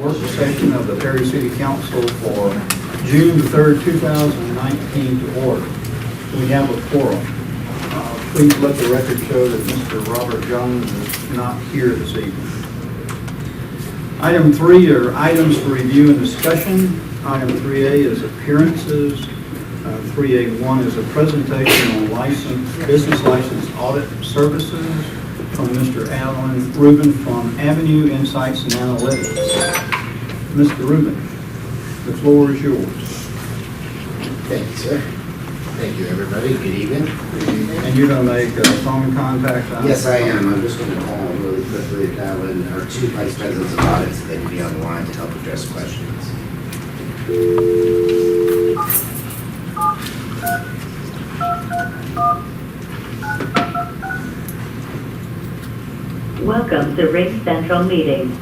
work session of the Perry City Council for June the 3rd, 2019 to order. We have a quorum. Please let the record show that Mr. Robert Jones is not here this evening. Item 3 are items for review and discussion. Item 3A is appearances. 3A1 is a presentation on business license audit services from Mr. Alan Rubin from Avenue Insights and Analytics. Mr. Rubin, the floor is yours. Thank you, sir. Thank you, everybody. Good evening. And you're going to make phone contact? Yes, I am. I'm just going to call really quickly Alan, our two vice presidents of audits, so they can be on the line to help address questions. Welcome to Ring Central Meeting.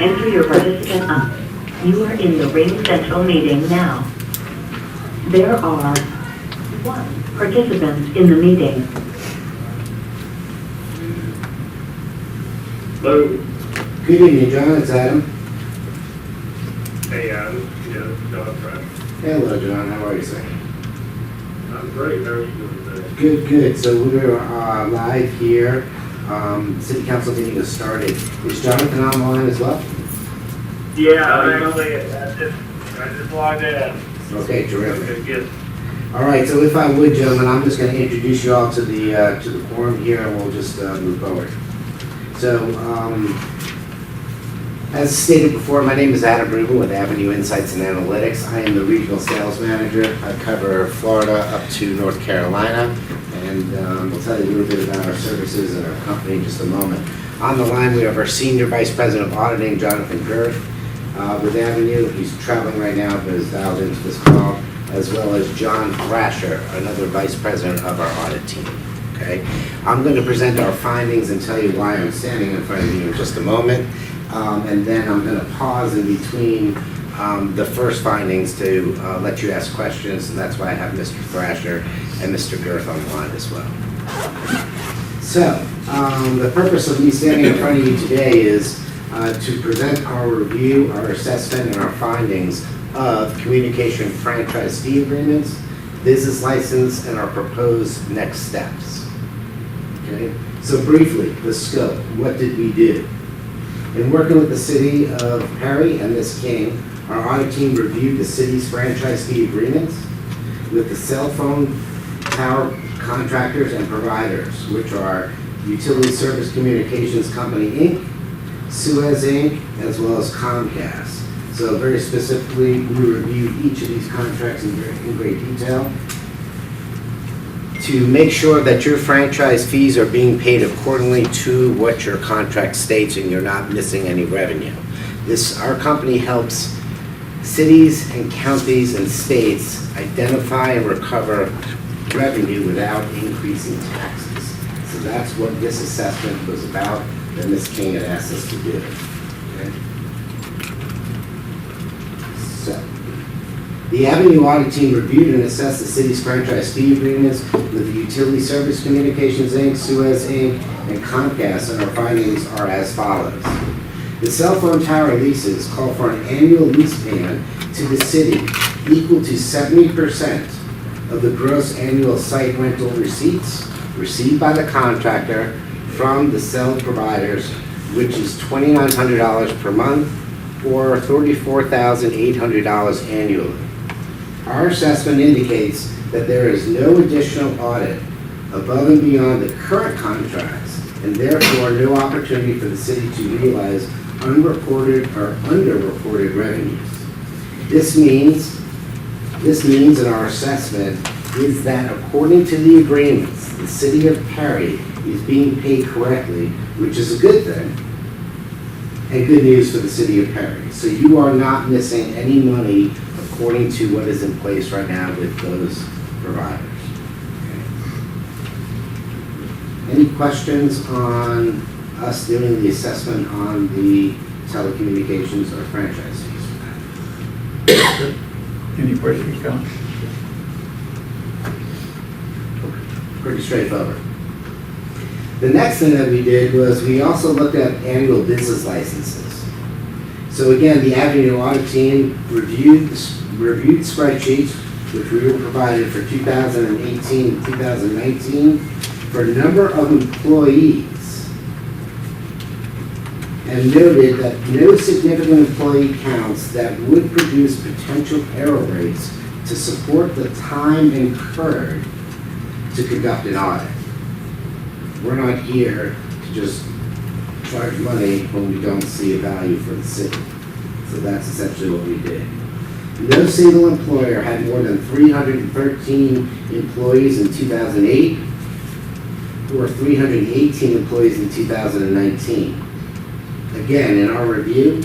Enter your participant up. You are in the Ring Central meeting now. There are 1 participant in the meeting. Hello. Good evening, John. It's Adam. Hey, Adam. Yeah, John Pratt. Hello, John. How are you, sir? I'm great. How are you doing today? Good, good. So we're live here. City Council meeting has started. Is Jonathan on the line as well? Yeah, I just logged in. Okay, terrific. Okay, good. All right, so if I would, gentlemen, I'm just going to introduce you all to the quorum here, and we'll just move forward. So, as stated before, my name is Adam Rubin with Avenue Insights and Analytics. I am the regional sales manager. I cover Florida up to North Carolina, and we'll tell you a little bit about our services and our company in just a moment. On the line, we have our Senior Vice President of Auditing, Jonathan Girth, with Avenue. He's traveling right now, but is dialed into this call, as well as John Thrasher, another Vice President of our audit team. Okay, I'm going to present our findings and tell you why I'm standing in front of you in just a moment. And then I'm going to pause in between the first findings to let you ask questions, and that's why I have Mr. Thrasher and Mr. Girth on the line as well. So, the purpose of me standing in front of you today is to present our review, our assessment, and our findings of communication franchise fee agreements, business license, and our proposed next steps. Okay? So briefly, the scope. What did we do? In working with the City of Perry and Ms. King, our audit team reviewed the city's franchise fee agreements with the cell phone tower contractors and providers, which are Utility Service Communications Company, Inc., Suez, Inc., as well as Comcast. So very specifically, we reviewed each of these contracts in great detail to make sure that your franchise fees are being paid accordingly to what your contract states and you're not missing any revenue. Our company helps cities and counties and states identify and recover revenue without increasing taxes. So that's what this assessment was about that Ms. King had asked us to do. Okay? So, the Avenue Audit Team reviewed and assessed the city's franchise fee agreements with the Utility Service Communications, Inc., Suez, Inc., and Comcast, and our findings are as follows. The cell phone tower leases call for an annual lease payment to the city equal to 70% of the gross annual site rental receipts received by the contractor from the cell providers, which is $2,900 per month or $34,800 annually. Our assessment indicates that there is no additional audit above and beyond the current contracts, and therefore no opportunity for the city to realize unreported or underreported revenues. This means in our assessment is that according to the agreements, the City of Perry is being paid correctly, which is a good thing, and good news for the City of Perry. So you are not missing any money according to what is in place right now with those providers. Okay. Any questions on us doing the assessment on the telecommunications or franchise fees? Any questions, John? Pretty straightforward. The next thing that we did was we also looked at annual business licenses. So again, the Avenue Audit team reviewed spreadsheets, which we were provided for 2018 and 2019, for number of employees, and noted that no significant employee counts that would produce potential error rates to support the time incurred to conduct an audit. We're not here to just charge money when we don't see a value for the city. So that's essentially what we did. No single employer had more than 313 employees in 2008 or 318 employees in 2019. Again, in our review,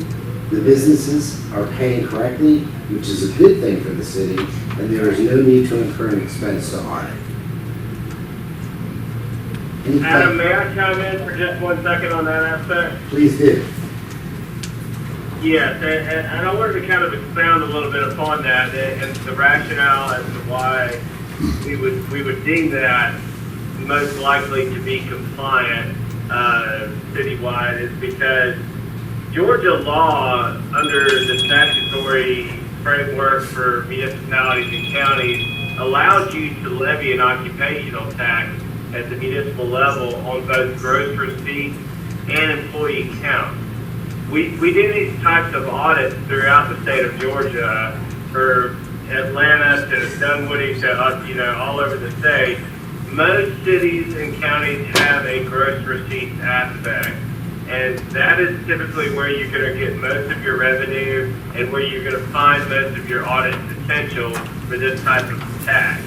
the businesses are paying correctly, which is a good thing for the city, and there is no need to incur an expense to audit. Adam, may I chime in for just 1 second on that aspect? Please do. Yes, and I wanted to kind of expound a little bit upon that and the rationale as to why we would deem that most likely to be compliant citywide is because Georgia law, under the statutory framework for municipalities and counties, allows you to levy an occupational tax at the municipal level on both gross receipts and employee count. We do these types of audits throughout the state of Georgia, for Atlanta to Dunwoody to all over the state. Most cities and counties have a gross receipts aspect, and that is typically where you're going to get most of your revenue and where you're going to find most of your audit potential for this type of tax.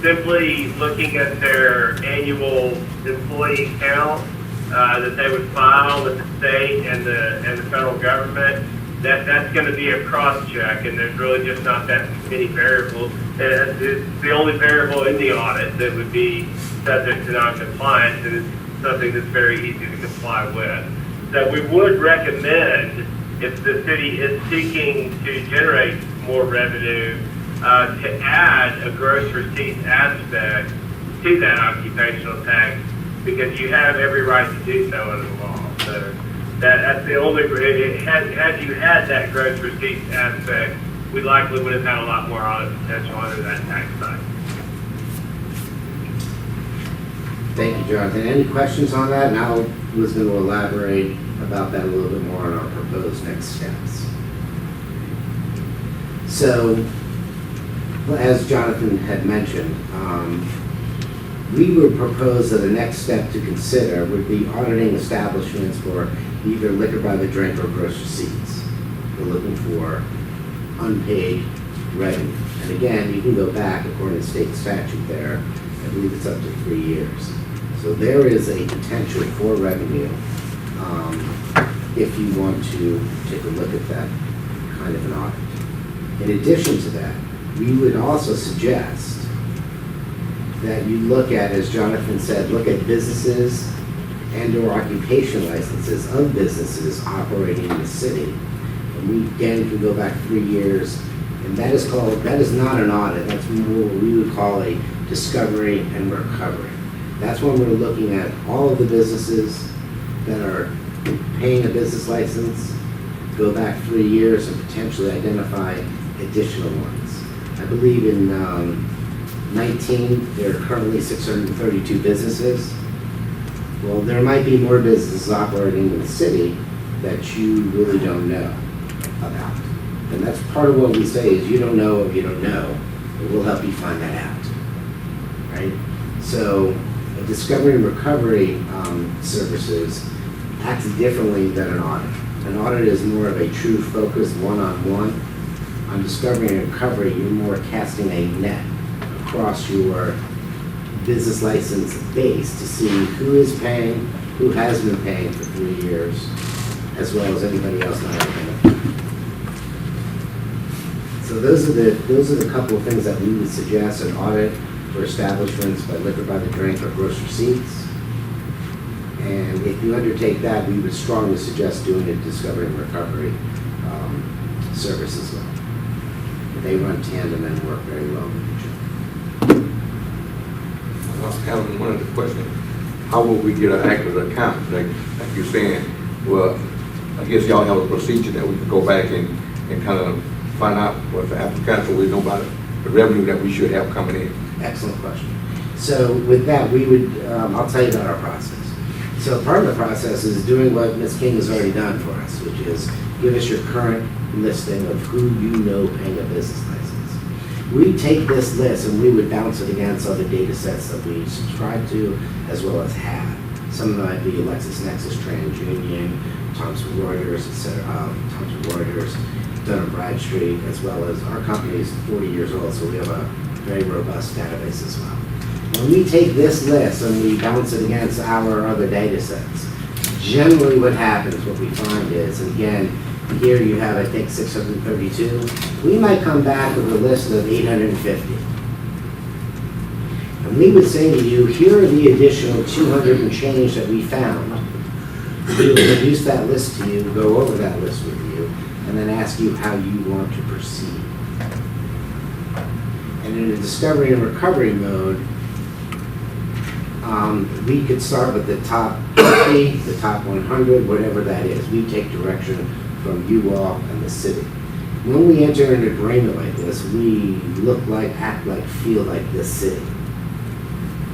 Simply looking at their annual employee count that they would file with the state and the federal government, that's going to be a cross-check, and there's really just not that many variables. It's the only variable in the audit that would be subject to non-compliance, and it's something that's very easy to comply with. So we would recommend, if the city is seeking to generate more revenue, to add a gross receipts aspect to that occupational tax, because you have every right to do so under the law. So that's the only, had you had that gross receipts aspect, we likely would have had a lot more audit potential under that tax side. Thank you, Jonathan. Any questions on that? And I was going to elaborate about that a little bit more on our proposed next steps. So, as Jonathan had mentioned, we would propose that the next step to consider would be auditing establishments for either liquor by the drink or gross receipts. We're looking for unpaid revenue. And again, you can go back according to state statute there. I believe it's up to 3 years. So there is a potential for revenue if you want to take a look at that kind of an audit. In addition to that, we would also suggest that you look at, as Jonathan said, look at businesses and/or occupation licenses of businesses operating in the city. And we, again, can go back 3 years, and that is not an audit. That's more what we would call a discovery and recovery. That's when we're looking at all of the businesses that are paying a business license, go back 3 years and potentially identify additional ones. I believe in 19, there are currently 632 businesses. Well, there might be more businesses operating in the city that you really don't know about. And that's part of what we say is you don't know what you don't know, but we'll help you find that out, right? So a discovery and recovery services acts differently than an audit. An audit is more of a true focus, one-on-one. On discovery and recovery, you're more casting a net across your business license base to see who is paying, who has been paying for 3 years, as well as anybody else not paying. So those are the couple of things that we would suggest: an audit for establishments by liquor by the drink or gross receipts. And if you undertake that, we would strongly suggest doing a discovery and recovery service as well. They run tandem and work very well with each other. Alan, one of the questions, how will we get an accurate account? Like you're saying, well, I guess y'all have a procedure that we can go back and kind of find out what the applicant, so we know about the revenue that we should have coming in. Excellent question. So with that, we would, I'll tell you about our process. So part of the process is doing what Ms. King has already done for us, which is give us your current listing of who you know paying a business license. We take this list and we would bounce it against other data sets that we subscribe to as well as have. Some of them might be LexisNexis, TransUnion, Thomson Reuters, etc. Thomson Reuters, Dun & Bradstreet, as well as our company is 40 years old, so we have a very robust database as well. When we take this list and we bounce it against our other data sets, generally what happens, what we find is, and again, here you have, I think, 632. We might come back with a list of 850. And we would say to you, here are the additional 200 and change that we found. We will produce that list to you, go over that list with you, and then ask you how you want to proceed. And in a discovery and recovery mode, we could start with the top 50, the top 100, whatever that is. We take direction from you all and the city. When we enter an agreement like this, we look like, act like, feel like the city.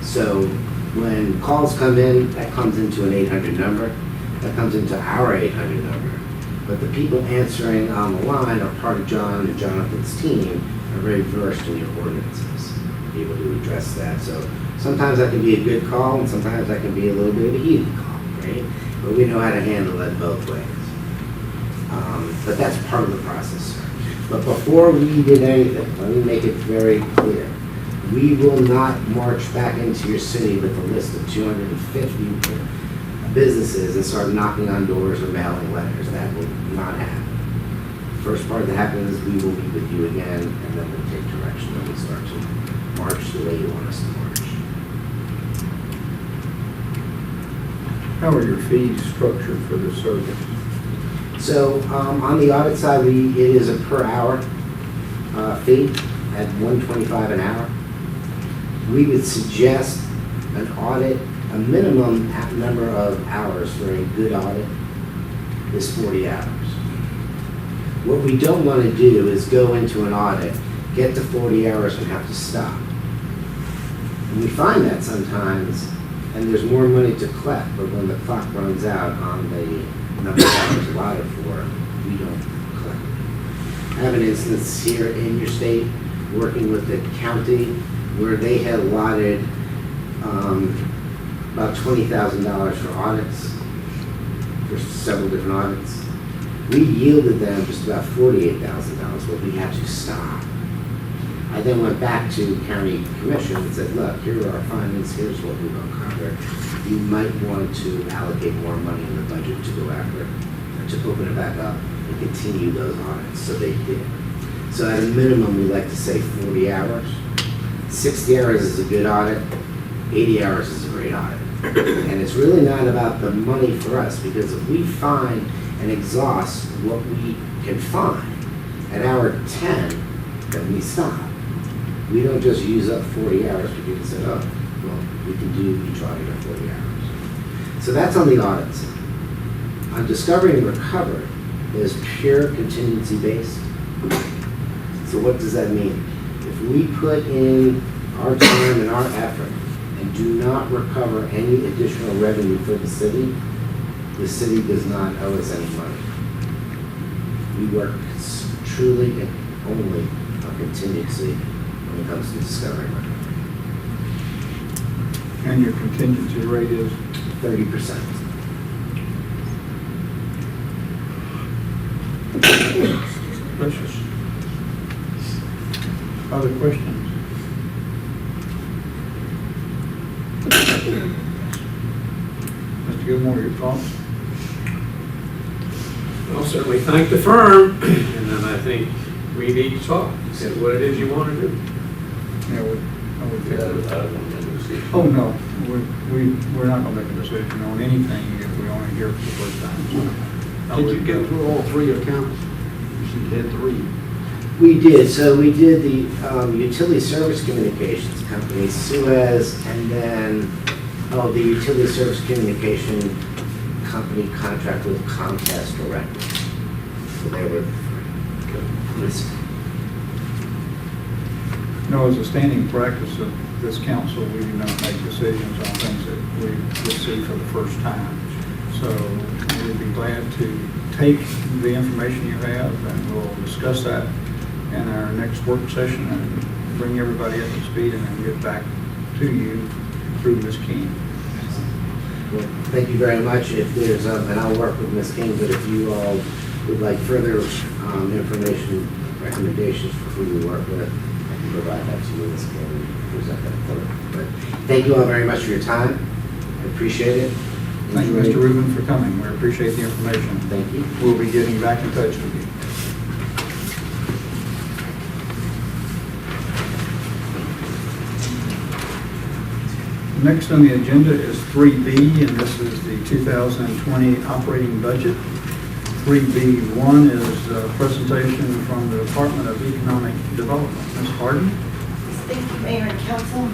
So when calls come in, that comes into an 800 number, that comes into our 800 number. But the people answering on the line are part of John and Jonathan's team, are very versed in your ordinances, able to address that. So sometimes that can be a good call, and sometimes that can be a little bit of a heated call, right? But we know how to handle that both ways. But that's part of the process, sir. But before we did anything, let me make it very clear. We will not march back into your city with a list of 250 businesses and start knocking on doors or mailing letters. That will not happen. First part that happens is we will meet with you again, and then we'll take direction and we'll start to march the way you want us to march. How are your fees structured for this service? So on the audit side, it is a per hour fee at $125 an hour. We would suggest an audit, a minimum number of hours for a good audit is 40 hours. What we don't want to do is go into an audit, get to 40 hours and have to stop. And we find that sometimes, and there's more money to collect, but when the clock runs out on the number of hours allotted for, we don't collect it. I have an instance here in your state, working with the county, where they had allotted about $20,000 for audits, for several different audits. We yielded them just about $48,000, but we had to stop. I then went back to county commission and said, look, here are our findings, here's what we will cover. You might want to allocate more money in the budget to go after, to open it back up and continue those audits. So they did. So at a minimum, we like to say 40 hours. 60 hours is a good audit, 80 hours is a great audit. And it's really not about the money for us, because if we find and exhaust what we can find at hour 10, then we stop. We don't just use up 40 hours because you say, oh, well, we can do each audit at 40 hours. So that's on the audit side. On discovery and recovery, is pure contingency based. So what does that mean? If we put in our time and our effort and do not recover any additional revenue for the city does not owe us any money. We work truly and only on contingency when it comes to discovery and recovery. And your contingency rate is? 30%. Precious. Other questions? Mr. Gilmore, your thoughts? I'll certainly thank the firm, and then I think we need to talk, see what it is you want to do. Yeah, I would think. Oh, no, we're not gonna make a decision on anything if we only hear for the first time. So, Did you go through all three accounts? You said you had three. We did, so we did the utility service communications company, Suez, and then, the utility service communication company contract with Comcast directly. So they were, No, as a standing practice of this council, we do not make decisions on things that we receive for the first time. So we'd be glad to take the information you have, and we'll discuss that in our next work session and bring everybody up to speed and then get back to you through Ms. King. Well, thank you very much. If there's, and I'll work with Ms. King, but if you all would like further information, recommendations for who we work with, I can provide that to you, Ms. King, and present that for her. But thank you all very much for your time. I appreciate it. Thank you, Mr. Rubin, for coming. We appreciate the information. Thank you. We'll be getting back in touch with you. Next on the agenda is 3B, and this is the 2020 operating budget. 3B1 is a presentation from the Department of Economic Development. Ms. Harden? Thank you, Mayor and Council.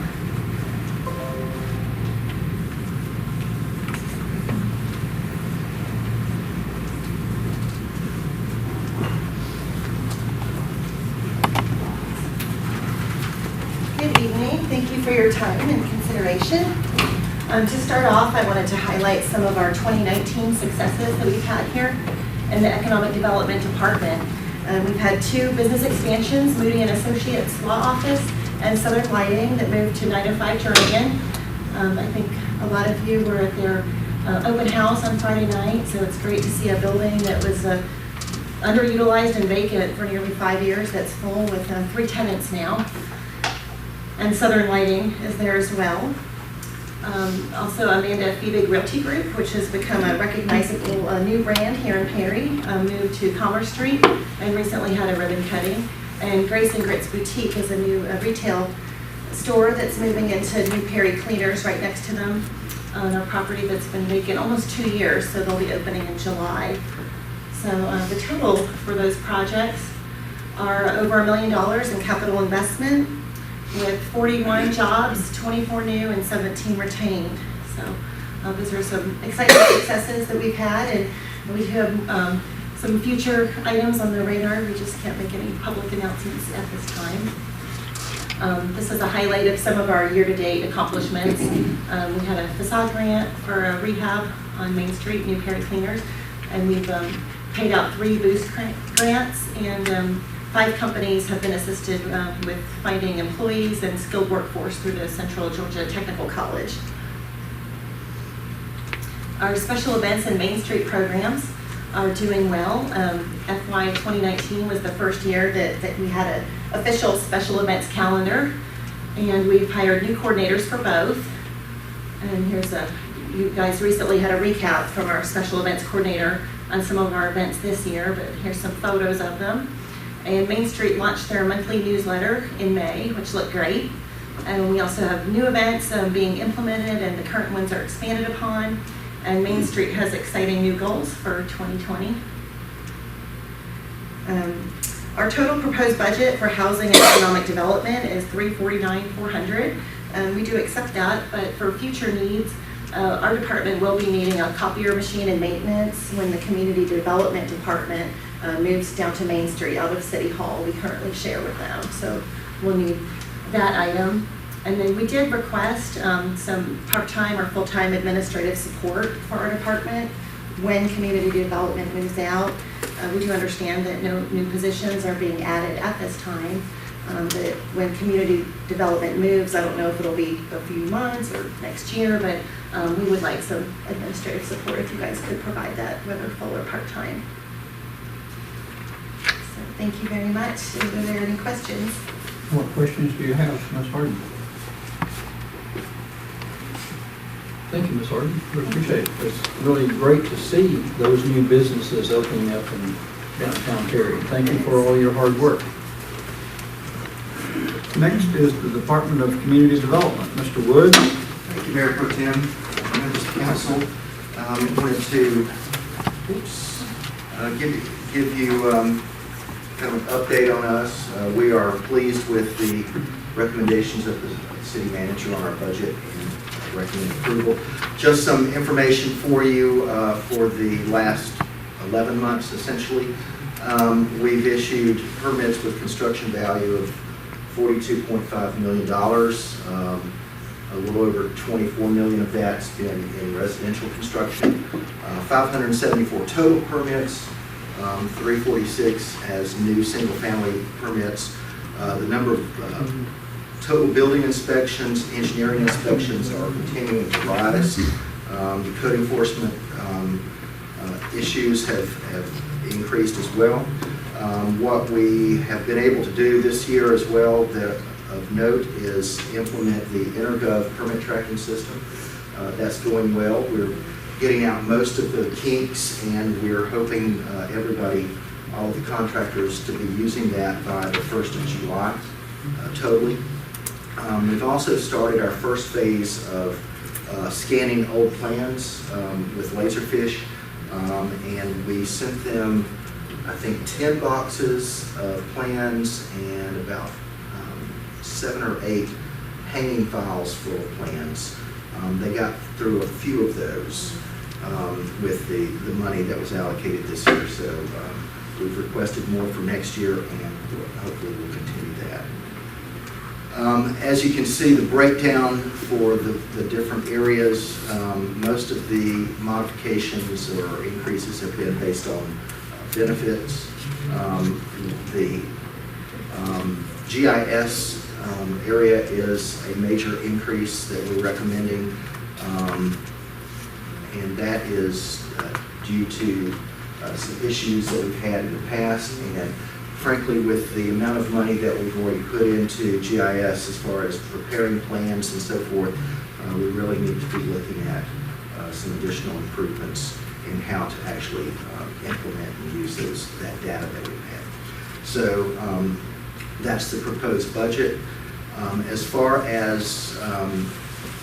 Good evening. Thank you for your time and consideration. To start off, I wanted to highlight some of our 2019 successes that we've had here in the Economic Development Department. We've had 2 business expansions, Moody and Associates Law Office and Southern Lighting, that moved to 905 Jernigan. I think a lot of you were at their open house on Friday night, so it's great to see a building that was underutilized and vacant for nearly 5 years that's full with 3 tenants now. And Southern Lighting is there as well. Also, Amanda Fiebig Realty Group, which has become a recognizable new brand here in Perry, moved to Commerce Street and recently had a ribbon cutting. And Grace and Grits Boutique is a new retail store that's moving into new Perry Cleaners right next to them on a property that's been vacant almost 2 years, so they'll be opening in July. So the total for those projects are over $1 million in capital investment, with 41 jobs, 24 new and 17 retained. So those are some exciting successes that we've had, and we have some future items on the radar. We just can't make any public announcements at this time. This is a highlight of some of our year-to-date accomplishments. We had a facade grant for a rehab on Main Street, New Perry Cleaners, and we've paid out 3 boost grants, and 5 companies have been assisted with finding employees and skilled workforce through the Central Georgia Technical College. Our special events and Main Street programs are doing well. FY 2019 was the first year that we had an official special events calendar, and we've hired new coordinators for both. And you guys recently had a recap from our special events coordinator on some of our events this year, but here's some photos of them. And Main Street launched their monthly newsletter in May, which looked great. And we also have new events being implemented, and the current ones are expanded upon. And Main Street has exciting new goals for 2020. Our total proposed budget for housing and economic development is $349,400. We do accept that, but for future needs, our department will be needing a copier machine and maintenance when the community development department moves down to Main Street out of City Hall. We currently share with them, so we'll need that item. And then we did request some part-time or full-time administrative support for our department when community development moves out. We do understand that no new positions are being added at this time. But when community development moves, I don't know if it'll be a few months or next year, but we would like some administrative support if you guys could provide that, whether full or part-time. So thank you very much. Are there any questions? What questions do you have, Ms. Harden? Thank you, Ms. Harden. We appreciate it. It's really great to see those new businesses opening up in downtown Perry. Thank you for all your hard work. Next is the Department of Community Development. Mr. Wood. Thank you, Mayor Pro Tem, members of council. I wanted to give you kind of update on us. We are pleased with the recommendations of the city manager on our budget and recommend approval. Just some information for you for the last 11 months, essentially. We've issued permits with construction value of $42.5 million. A little over 24 million of that's been in residential construction. 574 total permits, 346 as new single-family permits. The number of total building inspections, engineering inspections are continuing to rise. The code enforcement issues have increased as well. What we have been able to do this year as well that of note is implement the EnerGov permit tracking system. That's going well. We're getting out most of the kinks, and we're hoping everybody, all of the contractors, to be using that by the 1st of July totally. We've also started our first phase of scanning old plans with Laserfish, and we sent them, I think, 10 boxes of plans and about 7 or 8 hanging files full of plans. They got through a few of those with the money that was allocated this year. So we've requested more for next year, and hopefully we'll continue that. As you can see, the breakdown for the different areas, most of the modifications or increases have been based on benefits. The GIS area is a major increase that we're recommending, and that is due to some issues that we've had in the past, and frankly, with the amount of money that we've already put into GIS as far as preparing plans and so forth, we really need to be looking at some additional improvements in how to actually implement and use that data that we've had. So that's the proposed budget. As far as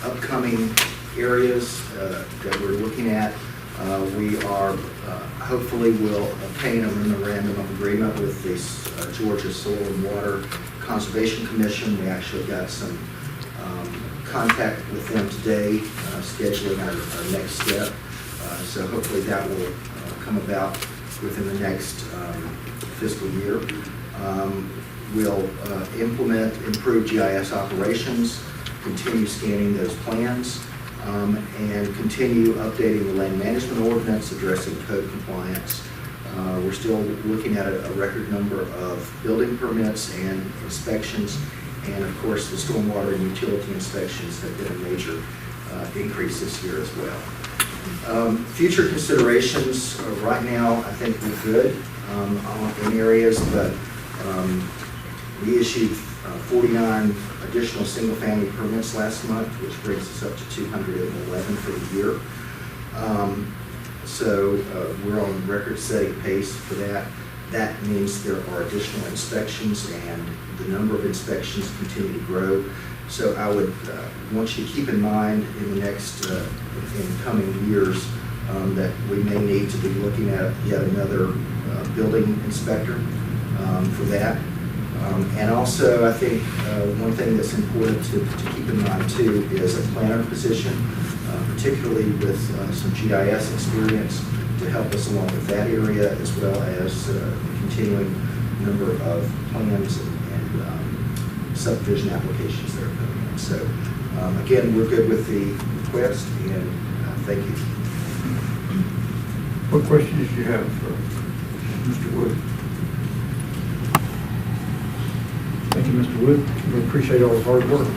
upcoming areas that we're looking at, we are hopefully will obtain a memorandum of agreement with the Georgia Soil and Water Conservation Commission. We actually got some contact with them today, scheduling our next step. So hopefully that will come about within the next fiscal year. We'll implement improved GIS operations, continue scanning those plans, and continue updating the land management ordinance addressing code compliance. We're still looking at a record number of building permits and inspections, and of course the stormwater and utility inspections have been a major increase this year as well. Future considerations, right now I think we're good in areas, but we issued 49 additional single-family permits last month, which brings us up to 211 for the year. So we're on record-setting pace for that. That means there are additional inspections, and the number of inspections continue to grow. So I would want you to keep in mind in the next, in coming years, that we may need to be looking at yet another building inspector for that. And also, I think one thing that's important to keep in mind too is a planner position, particularly with some GIS experience to help us along with that area, as well as the continuing number of plans and subdivision applications that are coming in. So again, we're good with the request, and thank you. What questions do you have for Mr. Wood? Thank you, Mr. Wood. We appreciate all the hard work.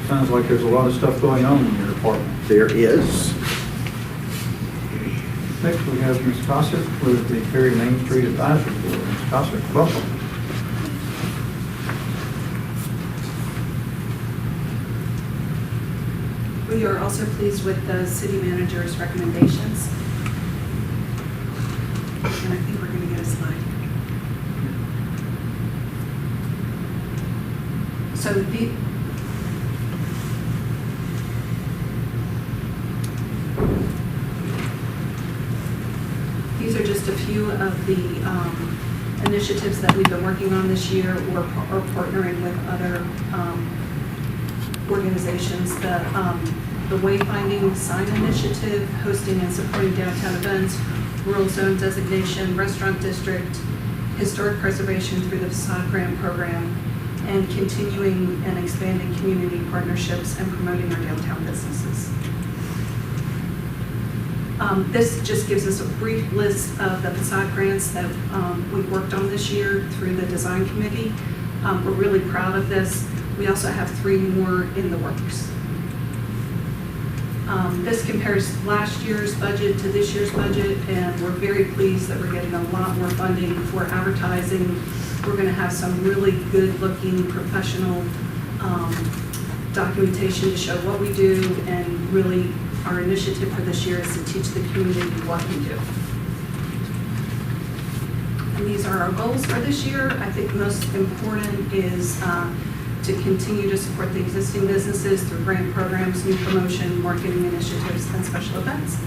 Sounds like there's a lot of stuff going on in your department. There is. Next, we have Ms. Gossett with the Perry Main Street Advisory Board. Ms. Gossett, welcome. We are also pleased with the city manager's recommendations. And I think we're going to get a slide. So these are just a few of the initiatives that we've been working on this year or partnering with other organizations. The Wayfinding Sign Initiative, hosting and supporting downtown events, rural zone designation, restaurant district, historic preservation through the facade grant program, and continuing and expanding community partnerships and promoting our downtown businesses. This just gives us a brief list of the facade grants that we've worked on this year through the design committee. We're really proud of this. We also have 3 more in the works. This compares last year's budget to this year's budget, and we're very pleased that we're getting a lot more funding for advertising. We're going to have some really good-looking professional documentation to show what we do, and really our initiative for this year is to teach the community what we do. And these are our goals for this year. I think most important is to continue to support the existing businesses through grant programs, new promotion, marketing initiatives, and special events.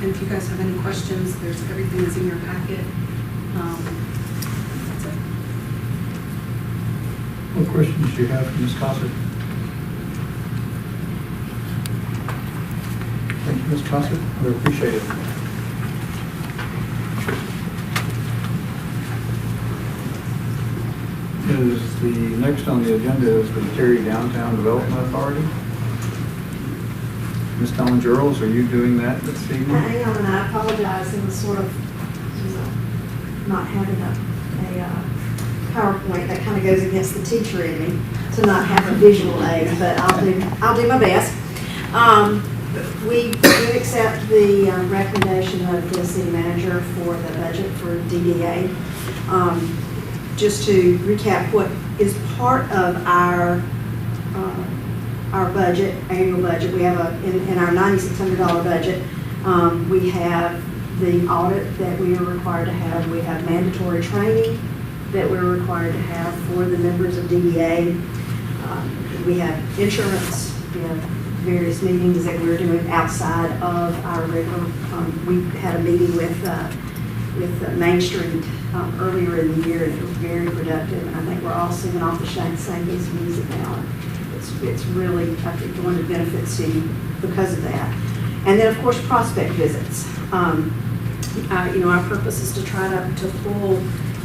And if you guys have any questions, everything is in your packet. That's it. What questions do you have for Ms. Cossett? Thank you, Ms. Cossett. We appreciate it. The next on the agenda is the Terry Downtown Development Authority. Ms. Dollinger Earls, are you doing that this evening? I am, and I apologize. It was sort of not having a PowerPoint that kind of goes against the teacher in me to not have a visual aid, but I'll do my best. We do accept the recommendation of the city manager for the budget for DDA. Just to recap what is part of our budget, annual budget, we have in our $9,600 budget, we have the audit that we are required to have. We have mandatory training that we're required to have for the members of DDA. We have insurance. We have various meetings that we're doing outside of our regular. We had a meeting with Main Street earlier in the year, and it was very productive. And I think we're all singing off the same piece of music now. It's really, I think, going to benefit city because of that. And then, of course, prospect visits. Our purpose is to try to pull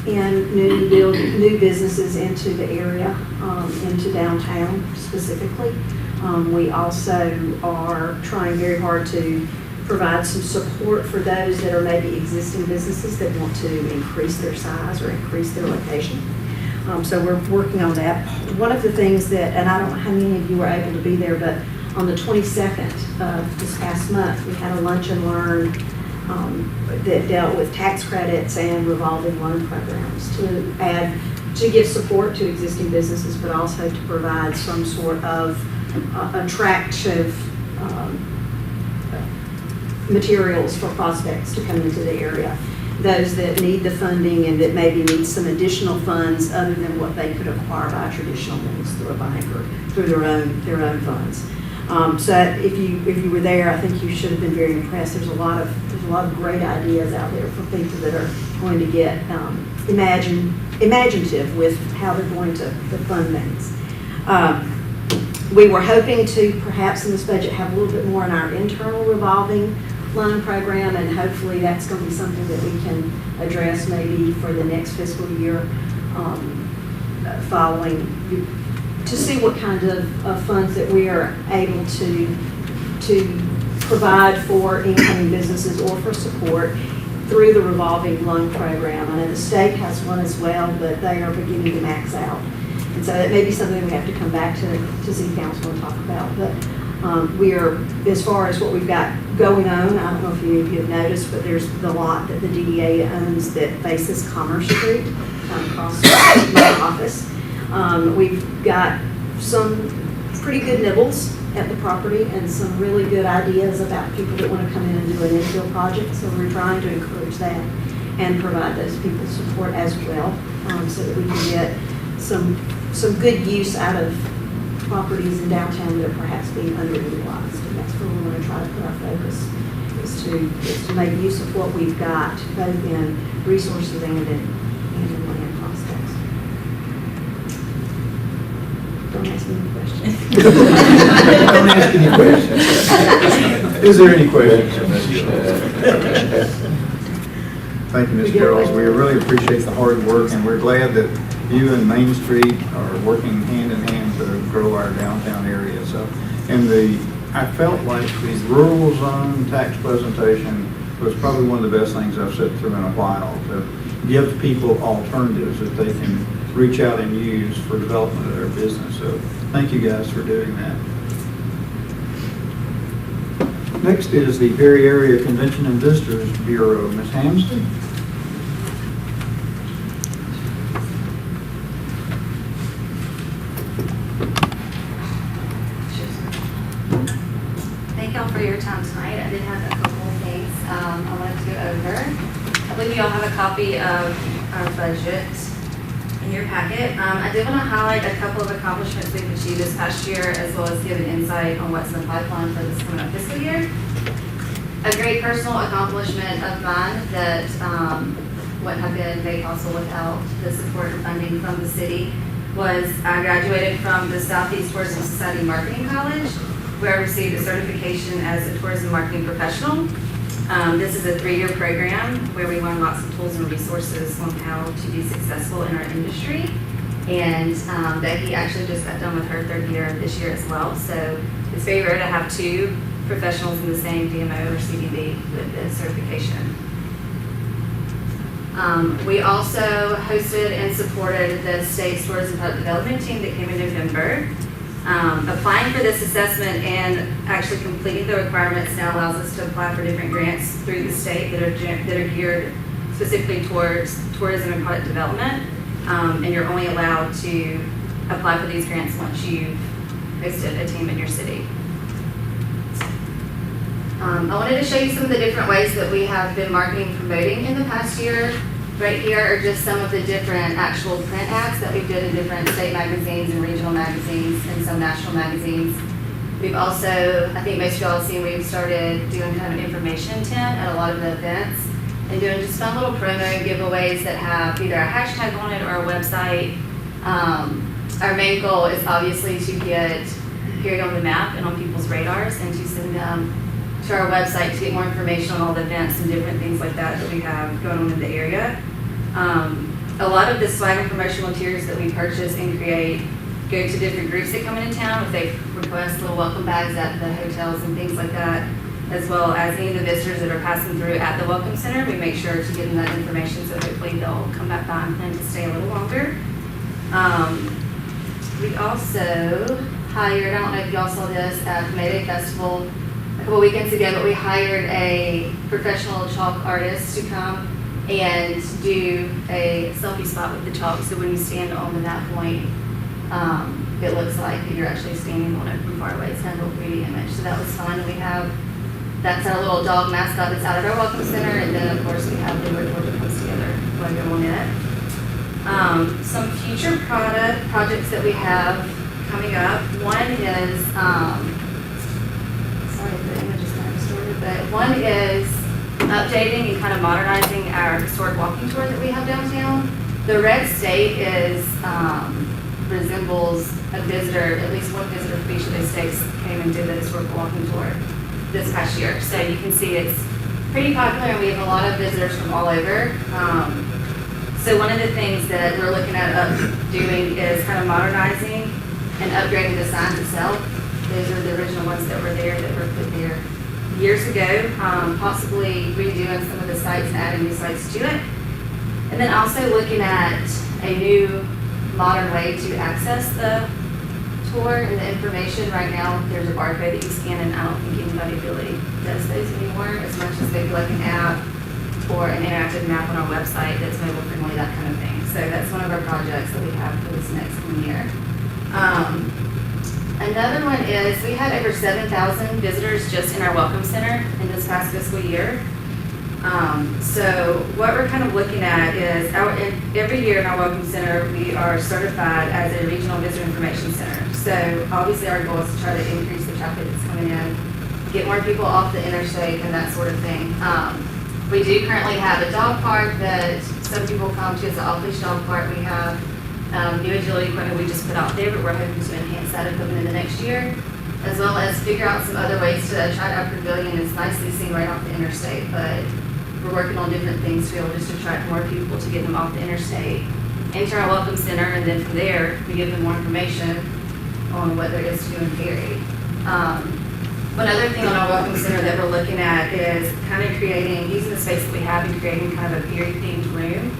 in new businesses into the area, into downtown specifically. We also are trying very hard to provide some support for those that are maybe existing businesses that want to increase their size or increase their location. So we're working on that. One of the things that, and I don't know how many of you were able to be there, but on the 22nd of this past month, we had a lunch and learn that dealt with tax credits and revolving loan programs to give support to existing businesses, but also to provide some sort of attractive materials for prospects to come into the area. Those that need the funding and that maybe need some additional funds other than what they could acquire by traditional means through a bank or through their own funds. So if you were there, I think you should have been very impressed. There's a lot of great ideas out there for people that are going to get imaginative with how they're going to fund things. We were hoping to perhaps in this budget have a little bit more in our internal revolving loan program, and hopefully that's going to be something that we can address maybe for the next fiscal year following, to see what kind of funds that we are able to provide for incoming businesses or for support through the revolving loan program. I know the state has one as well, but they are beginning to max out. And so that may be something we have to come back to City Council and talk about. But we are, as far as what we've got going on, I don't know if you have noticed, but there's the lot that the DDA owns that faces Commerce Street across my office. We've got some pretty good nibbles at the property and some really good ideas about people that want to come in and do an infill project. So we're trying to encourage that and provide those people support as well, so that we can get some good use out of properties in downtown that are perhaps being underutilized. And that's where we're going to try to put our focus is to make use of what we've got, both in resources and in land prospects. Don't ask me any questions. Don't ask any questions. Is there any questions? Thank you, Ms. Carroll. We really appreciate the hard work, and we're glad that you and Main Street are working hand in hand to grow our downtown area. So, I felt like the rural zone tax presentation was probably one of the best things I've sat through in a while, to give people alternatives that they can reach out and use for development of their business. So thank you guys for doing that. Next is the Perry Area Convention and Visitors Bureau. Ms. Hamston? Thank y'all for your time tonight. I did have a couple of things I wanted to go over. I believe y'all have a copy of our budget in your packet. I did want to highlight a couple of accomplishments we've achieved this past year, as well as give an insight on what's in the pipeline for this coming up fiscal year. A great personal accomplishment of mine that wouldn't have been made possible without the support and funding from the city was I graduated from the Southeast Tourism Society Marketing College, where I received a certification as a tourism marketing professional. This is a 3-year program where we learn lots of tools and resources on how to be successful in our industry. And Becky actually just got done with her 3rd year this year as well. So it's very rare to have 2 professionals in the same DMO or CDB with this certification. We also hosted and supported the state's tourism public development team that came in November. Applying for this assessment and actually completing the requirements now allows us to apply for different grants through the state that are geared specifically towards tourism and product development. And you're only allowed to apply for these grants once you've hosted a team in your city. I wanted to show you some of the different ways that we have been marketing and promoting in the past year. Right here are just some of the different actual print ads that we did in different state magazines and regional magazines and some national magazines. We've also, I think most of y'all have seen, we've started doing kind of an information tent at a lot of the events and doing just fun little promo giveaways that have either a hashtag on it or a website. Our main goal is obviously to get Perry on the map and on people's radars and to send them to our website to get more information on all the events and different things like that that we have going on in the area. A lot of the swag and promotional materials that we purchase and create go to different groups that come into town. If they request little welcome bags at the hotels and things like that, as well as any of the visitors that are passing through at the Welcome Center, we make sure to give them that information so hopefully they'll come back by and plan to stay a little longer. We also hired, I don't know if y'all saw this at Mayday Festival a couple weekends ago, but we hired a professional chalk artist to come and do a selfie spot with the chalk. So when you stand on the map point, it looks like you're actually standing on it from far away. It's kind of a little 3D image. So that was fun. We have, that's our little dog mascot that's out of our Welcome Center. And then of course we have the Woodward that comes together logo on it. Some future projects that we have coming up. One is, sorry if the image is kind of distorted, but one is updating and kind of modernizing our historic walking tour that we have downtown. The red state is, resembles a visitor, at least one visitor from each of those states came and did the historical walking tour this past year. So you can see it's pretty popular and we have a lot of visitors from all over. So one of the things that we're looking at doing is kind of modernizing and upgrading the signs itself. Those are the original ones that were there that were put there years ago, possibly redoing some of the sites and adding new sites to it. And then also looking at a new modern way to access the tour and the information. Right now, there's a barcode that you scan, and I don't think anybody really does those anymore as much as maybe like an app or an interactive map on our website that's mobile friendly, that kind of thing. So that's one of our projects that we have for this next one year. Another one is we had over 7,000 visitors just in our Welcome Center in this past fiscal year. So what we're kind of looking at is every year in our Welcome Center, we are certified as a regional visitor information center. So obviously our goal is to try to increase the traffic that's coming in get more people off the interstate and that sort of thing. We do currently have a dog park that some people come to. It's an off-leash dog park. We have new agility equipment we just put out there, but we're hoping to enhance that equipment in the next year, as well as figure out some other ways to try to up pavilion. It's nicely seen right off the interstate, but we're working on different things to be able just to attract more people to get them off the interstate into our welcome center, and then from there, we give them more information on what there is to do in Perry. One other thing on our welcome center that we're looking at is kind of using the space that we have and creating kind of a Perry themed room,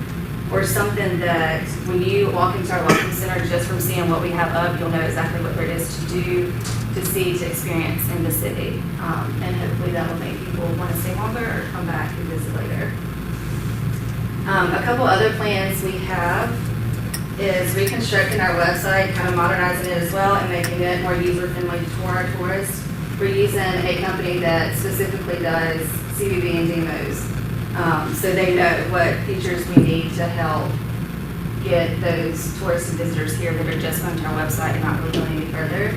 or something that when you walk into our welcome center, just from seeing what we have up, you'll know exactly what there is to do, to see, to experience in the city. And hopefully that will make people want to stay longer or come back and visit later. A couple other plans we have is reconstructing our website, kind of modernizing it as well and making it more user-friendly for our tourists. We're using a company that specifically does CVB and demos. So they know what features we need to help get those tourists and visitors here that are just going to our website and not really going any further.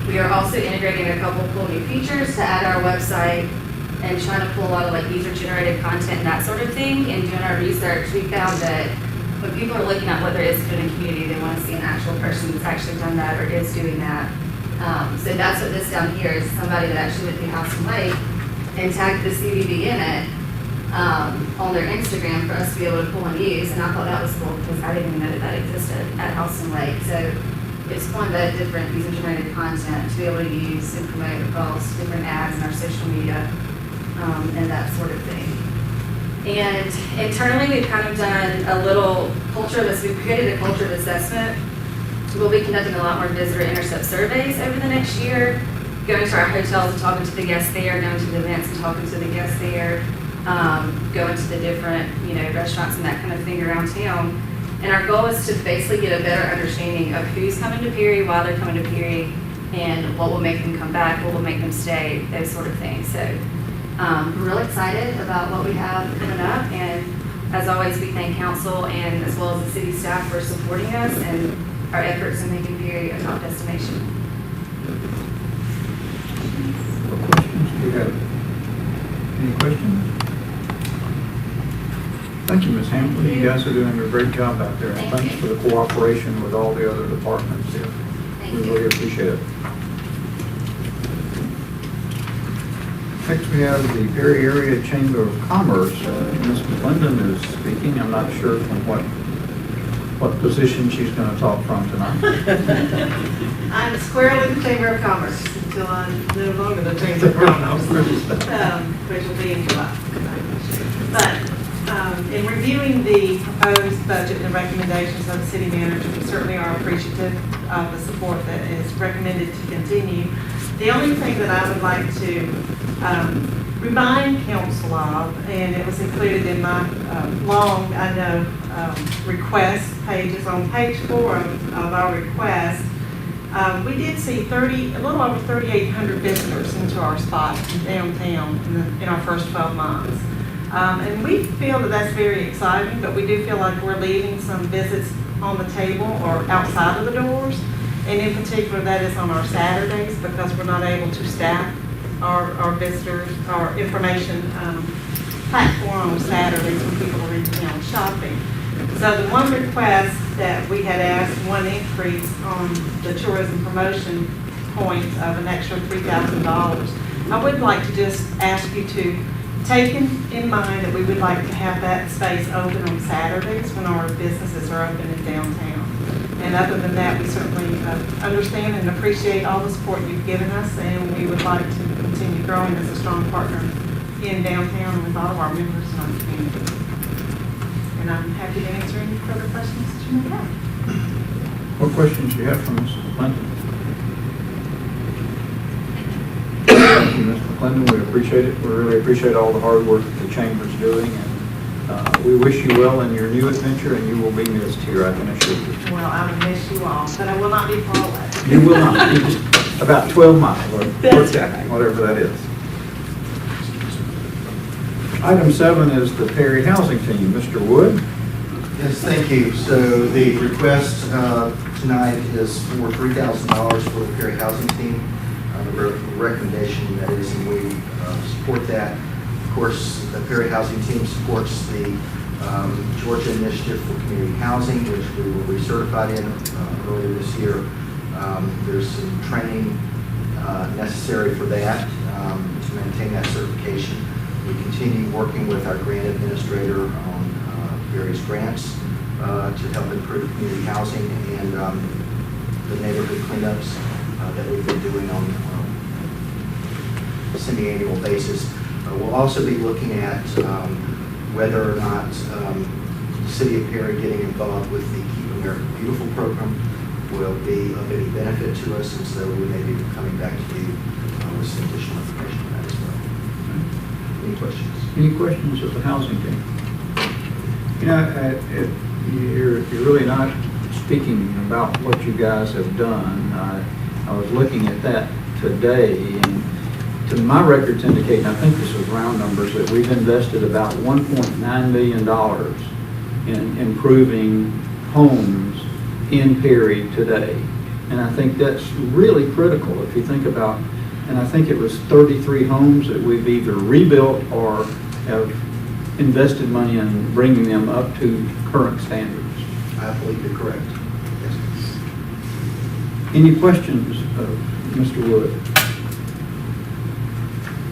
We are also integrating a couple cool new features to add our website and trying to pull a lot of like user-generated content and that sort of thing. And doing our research, we found that when people are looking at what there is to do in a community, they want to see an actual person that's actually done that or is doing that. So that's what this down here is, somebody that actually went to Houston Lake and tagged the CVB in it on their Instagram for us to be able to pull and use. And I thought that was cool because I didn't even know that existed at Houston Lake. So it's pulling that different user-generated content to be able to use and promote across different ads in our social media and that sort of thing. And internally, we've kind of done a little culture of this. We've created a culture of assessment. We'll be conducting a lot more visitor intercept surveys over the next year, going to our hotels and talking to the guests there, going to the events and talking to the guests there, going to the different, restaurants and that kind of thing around town. And our goal is to basically get a better understanding of who's coming to Perry, why they're coming to Perry, and what will make them come back, what will make them stay, those sort of things. So we're really excited about what we have coming up. And as always, we thank council and as well as the city staff for supporting us and our efforts in making Perry a top destination. Questions? Do you have any questions? Thank you, Ms. Hamlin. You guys are doing a great job out there. And Thank thanks you. for the cooperation with all the other departments here. Thank We you. really appreciate it. Next, we have the Perry Area Chamber of Commerce. Ms. McClendon is speaking. I'm not sure from what position she's going to talk from tonight. I'm squarely the Chamber of Commerce until I'm no longer the Chamber of Commerce, which will be in July. But in reviewing the proposed budget and recommendations of the city manager, we certainly are appreciative of the support that is recommended to continue. The only thing that I would like to remind council of, and it was included in my long, request pages, on page 4 of our request, we did see a little over 3,800 visitors into our spot downtown in our first 12 months. And we feel that that's very exciting, but we do feel like we're leaving some visits on the table or outside of the doors. And in particular, that is on our Saturdays, because we're not able to staff our visitors, our information platform on Saturdays when people are in town shopping. So the one request that we had asked, one increase on the tourism promotion point of an extra $3,000. I would like to just ask you to take in mind that we would like to have that space open on Saturdays when our businesses are open in downtown. And other than that, we certainly understand and appreciate all the support you've given us, and we would like to continue growing as a strong partner in downtown with all of our members in our community. And I'm happy to answer any further questions that you may have. What questions do you have for Ms. McClendon? Thank you, Ms. McClendon. We appreciate it. We really appreciate all the hard work that the Chamber's doing, and we wish you well in your new adventure, and you will be missed here, I can assure you. Well, I will miss you all, but I will not be far away. You will not. You're just about 12 miles, or whatever that is. Item 7 is the Perry Housing Team. Mr. Wood? Yes, thank you. So the request tonight is for $3,000 for the Perry Housing Team. the recommendation that is, and we support that. Of course, the Perry Housing Team supports the Georgia Initiative for Community Housing, which we were recertified in earlier this year. There's some training necessary for that to maintain that certification. We continue working with our grant administrator on various grants to help improve community housing and the neighborhood cleanups that we've been doing on a semi-annual basis. We'll also be looking at whether or not the City of Perry getting involved with the Keep America Beautiful program will be of any benefit to us, and so we may be coming back to you with some additional information on that as well. Any questions? Any questions of the housing team? You know, you're really not speaking about what you guys have done. I was looking at that today, and to my records indicate, and I think this was round numbers, that we've invested about $1.9 million in improving homes in Perry today. And I think that's really critical if you think about, and I think it was 33 homes that we've either rebuilt or have invested money in bringing them up to current standards. I believe you're correct. Yes. Any questions of Mr. Wood?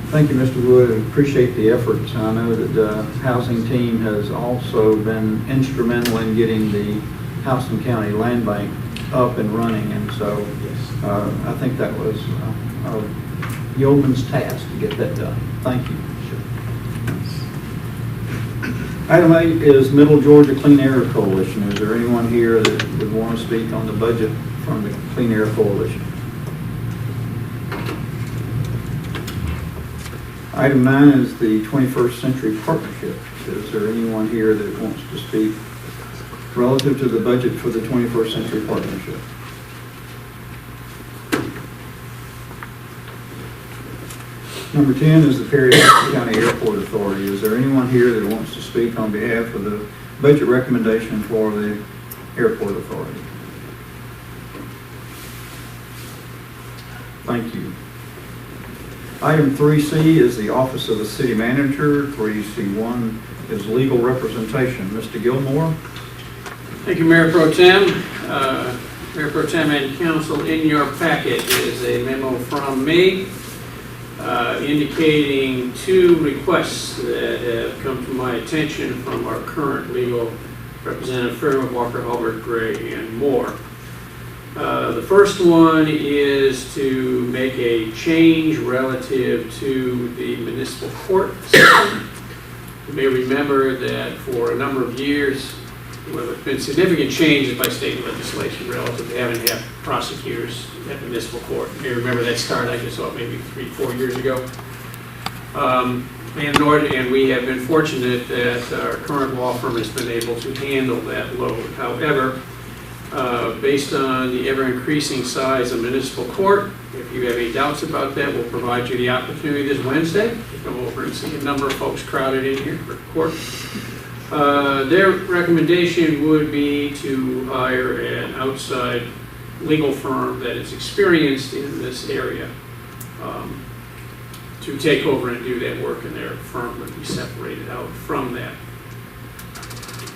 Thank you, Mr. Wood. I appreciate the efforts. I know that the housing team has also been instrumental in getting the Houston County Land Bank up and running, and so I think that was a yeoman's task to get that done. Thank you. Item 8 is Middle Georgia Clean Air Coalition. Is there anyone here that would want to speak on the budget from the Clean Air Coalition? Item 9 is the 21st Century Partnership. Is there anyone here that wants to speak relative to the budget for the 21st Century Partnership? Number 10 is the Perry County Airport Authority. Is there anyone here that wants to speak on behalf of the budget recommendation for the Airport Authority? Thank you. Item 3C is the Office of the City Manager. 3C1 is legal representation. Mr. Gilmore? Thank you, Mayor Pro Tem. Mayor Pro Tem and Council, in your packet is a memo from me indicating two requests that have come to my attention from our current legal representative firm of Walker, Hulbert, Gray, and Moore. The first one is to make a change relative to the municipal court system. You may remember that for a number of years, well, there have been significant changes by state legislation relative to having to have prosecutors at the municipal court. You may remember that started, I guess, maybe 3-4 years ago. And we have been fortunate that our current law firm has been able to handle that load. However, based on the ever-increasing size of municipal court, if you have any doubts about that, we'll provide you the opportunity this Wednesday to come over and see a number of folks crowded in here for court. Their recommendation would be to hire an outside legal firm that is experienced in this area to take over and do that work, and their firm would be separated out from that.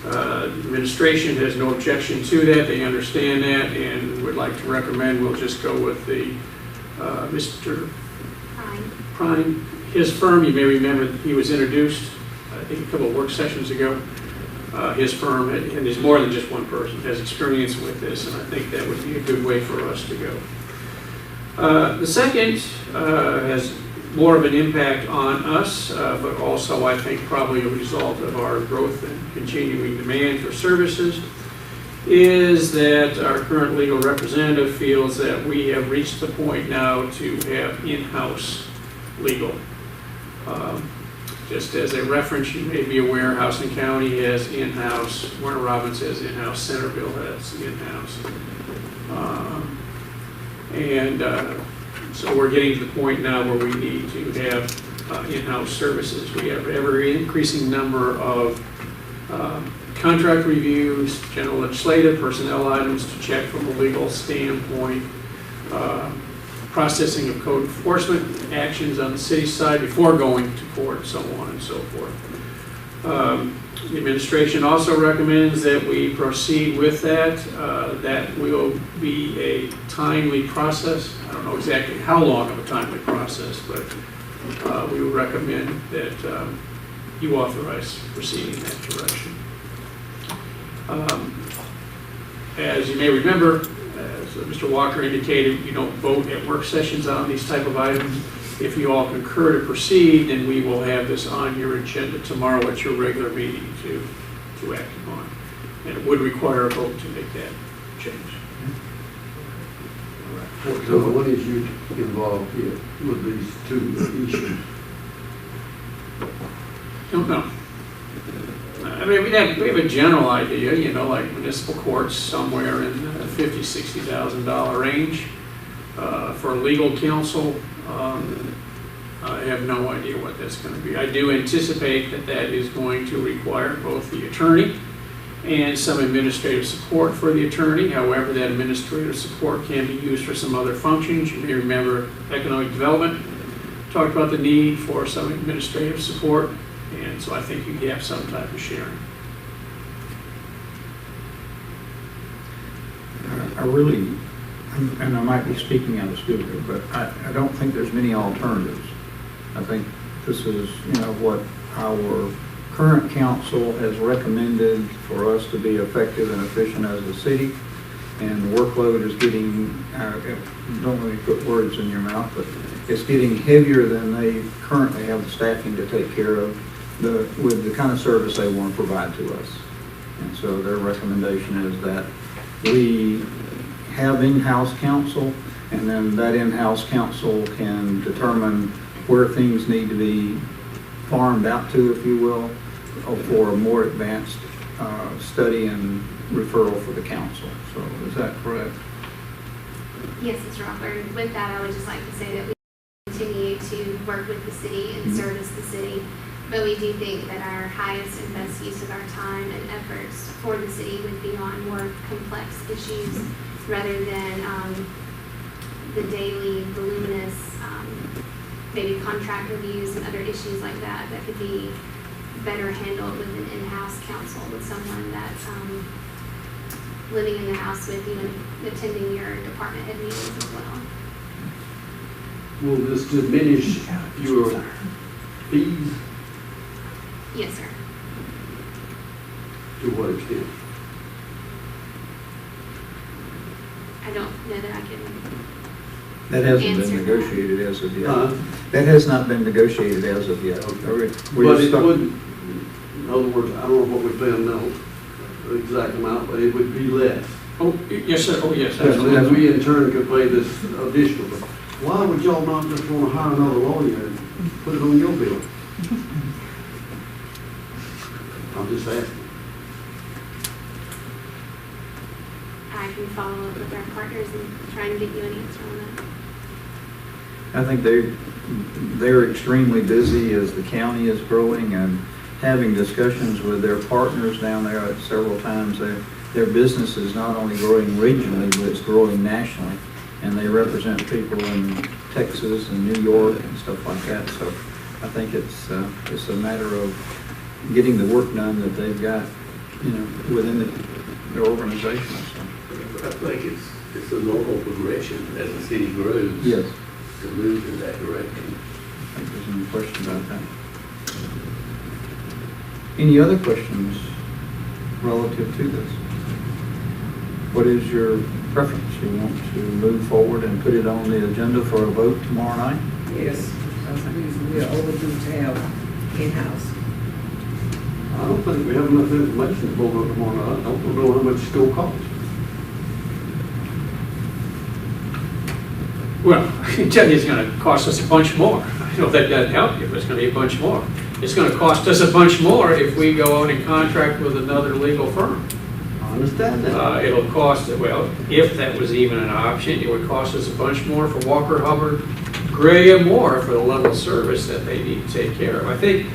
Administration has no objection to that. They understand that and would like to recommend we'll just go with the Mr. Prime. His firm, you may remember, he was introduced, I think, a couple of work sessions ago. His firm, and there's more than just one person, has experience with this, and I think that would be a good way for us to go. The second has more of an impact on us, but also I think probably a result of our growth and continuing demand for services, is that our current legal representative feels that we have reached the point now to have in-house legal. Just as a reference, you may be aware Houston County has in-house, Warner Robins has in-house, Centerville has in-house. So we're getting to the point now where we need to have in-house services. We have an ever-increasing number of contract reviews, general legislative, personnel items to check from a legal standpoint, processing of code enforcement actions on the city side before going to court, so on and so forth. The administration also recommends that we proceed with that. That will be a timely process. I don't know exactly how long of a timely process, but we would recommend that you authorize proceeding in that direction. As you may remember, as Mr. Walker indicated, you don't vote at work sessions on these type of items. If you all concur to proceed, then we will have this on your agenda tomorrow at your regular meeting to act upon. And it would require a vote to make that change. So what is you involved here with these two issues? Don't know. I mean, we have a general idea, you know, like municipal courts somewhere in the $50,000, $60,000 range. For legal counsel, I have no idea what that's going to be. I do anticipate that that is going to require both the attorney and some administrative support for the attorney. However, that administrative support can be used for some other functions. You may remember economic development talked about the need for some administrative support, and so I think you have some type of sharing. I really, and I might be speaking out of school here, but I don't think there's many alternatives. I think this is, you know, what our current council has recommended for us to be effective and efficient as a city. And the workload is getting, don't let me put words in your mouth, but it's getting heavier than they currently have the staffing to take care of with the kind of service they want to provide to us. And so their recommendation is that we have in-house counsel, and then that in-house counsel can determine where things need to be farmed out to, if you will, for a more advanced study and referral for the council. So is that correct? Yes, Mr. Rothberg. With that, I would just like to say that we continue to work with the city and service the city, but we do think that our highest and best use of our time and efforts for the city would be on more complex issues rather than the daily, voluminous, maybe contract reviews and other issues like that that could be better handled with an in-house counsel, with someone that's living in the house with you and attending your department head meetings as well. Will this diminish your fees? Yes, sir. To what extent? I don't know that I can. That hasn't been Answer that. negotiated as of yet. That has not been negotiated as of yet. Okay. We're But it stuck- would, in other words, I don't know what we're paying now, the exact amount, but it would be less. Oh, yes, sir. Oh, yes. And Absolutely. then we in turn could pay this additional. Why would y'all not just want to hire another lawyer and put it on your bill? I'm just asking. I can follow up with our partners and try and get you an answer on that. I think they're extremely busy as the county is growing and having discussions with their partners down there at several times. Their business is not only growing regionally, but it's growing nationally. And they represent people in Texas and New York and stuff like that. So I think it's a matter of getting the work done that they've got, you know, within their organization. So. I think it's a normal progression as the city grows. Yes. To move in that direction. I think there's no question about that. Any other questions relative to this? What is your preference? You want to move forward and put it on the agenda for a vote tomorrow night? Yes, because we are overdue to have in-house. I don't think we have enough information to vote on tomorrow night. I don't know how much it's going to cost. Well, I can tell you it's going to cost us a bunch more. I don't know if that doesn't help you, but it's going to be a bunch more. It's going to cost us a bunch more if we go on and contract with another legal firm. I understand that. It'll cost, well, if that was even an option, it would cost us a bunch more for Walker Hubbard, Gray, Moore for the level of service that they need to take care of. I think,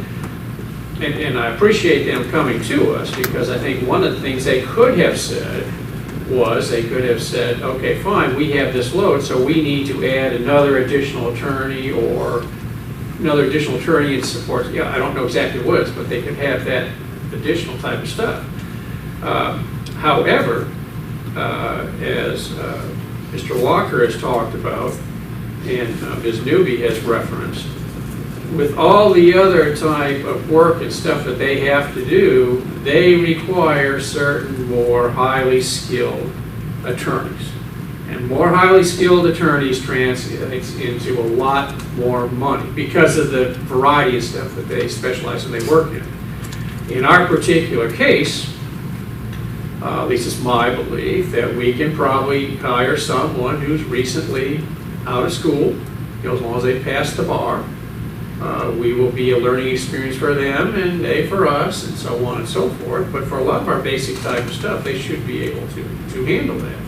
and I appreciate them coming to us, because I think one of the things they could have said was they could have said, okay, fine, we have this load, so we need to add another additional attorney or another additional attorney in support. Yeah, I don't know exactly what it is, but they could have that additional type of stuff. However, as Mr. Walker has talked about, and Ms. Newby has referenced, with all the other type of work and stuff that they have to do, they require certain more highly skilled attorneys. And more highly skilled attorneys translates into a lot more money because of the variety of stuff that they specialize in, they work in. In our particular case, at least it's my belief, that we can probably hire someone who's recently out of school, as long as they pass the bar. We will be a learning experience for them and they for us and so on and so forth. But for a lot of our basic type of stuff, they should be able to handle that.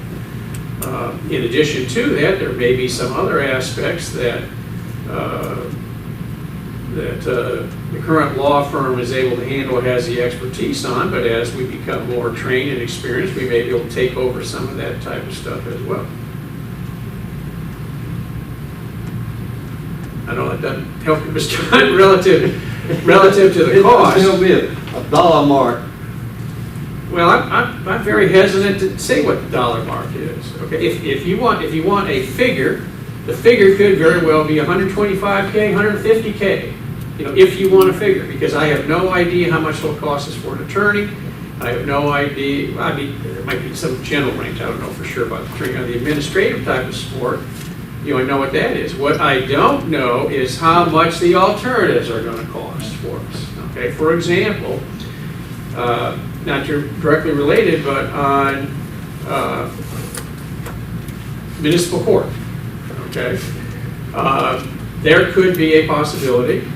In addition to that, there may be some other aspects that the current law firm is able to handle, has the expertise on, but as we become more trained and experienced, we may be able to take over some of that type of stuff as well. I know that doesn't help you, Mr. Hunt, relative to the cost. It'll be a dollar mark. Well, I'm very hesitant to say what the dollar mark is. Okay, if you want a figure, the figure could very well be 125K, 150K. If you want a figure, because I have no idea how much it'll cost us for an attorney. I have no idea. I mean, there might be some general range. I don't know for sure about the attorney. On the administrative type of support, I know what that is. What I don't know is how much the alternatives are going to cost for us. Okay, for example, not directly related, but on municipal court. Okay, there could be a possibility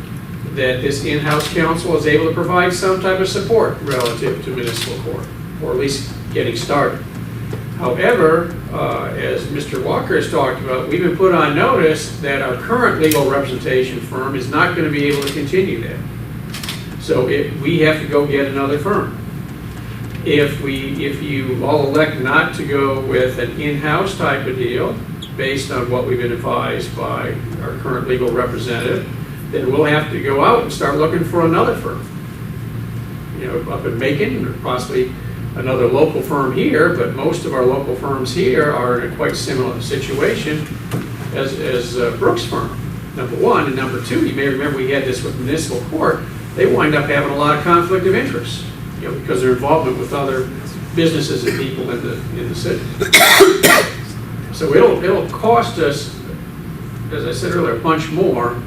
that this in-house counsel is able to provide some type of support relative to municipal court, or at least getting started. However, as Mr. Walker has talked about, we've been put on notice that our current legal representation firm is not going to be able to continue that. So we have to go get another firm. If you all elect not to go with an in-house type of deal, based on what we've been advised by our current legal representative, then we'll have to go out and start looking for another firm. Up in Macon, or possibly another local firm here, but most of our local firms here are in a quite similar situation as Brooks' firm, number one. And number two, you may remember we had this with municipal court. They wind up having a lot of conflict of interest, because their involvement with other businesses and people in the city. So it'll cost us, as I said earlier, a bunch more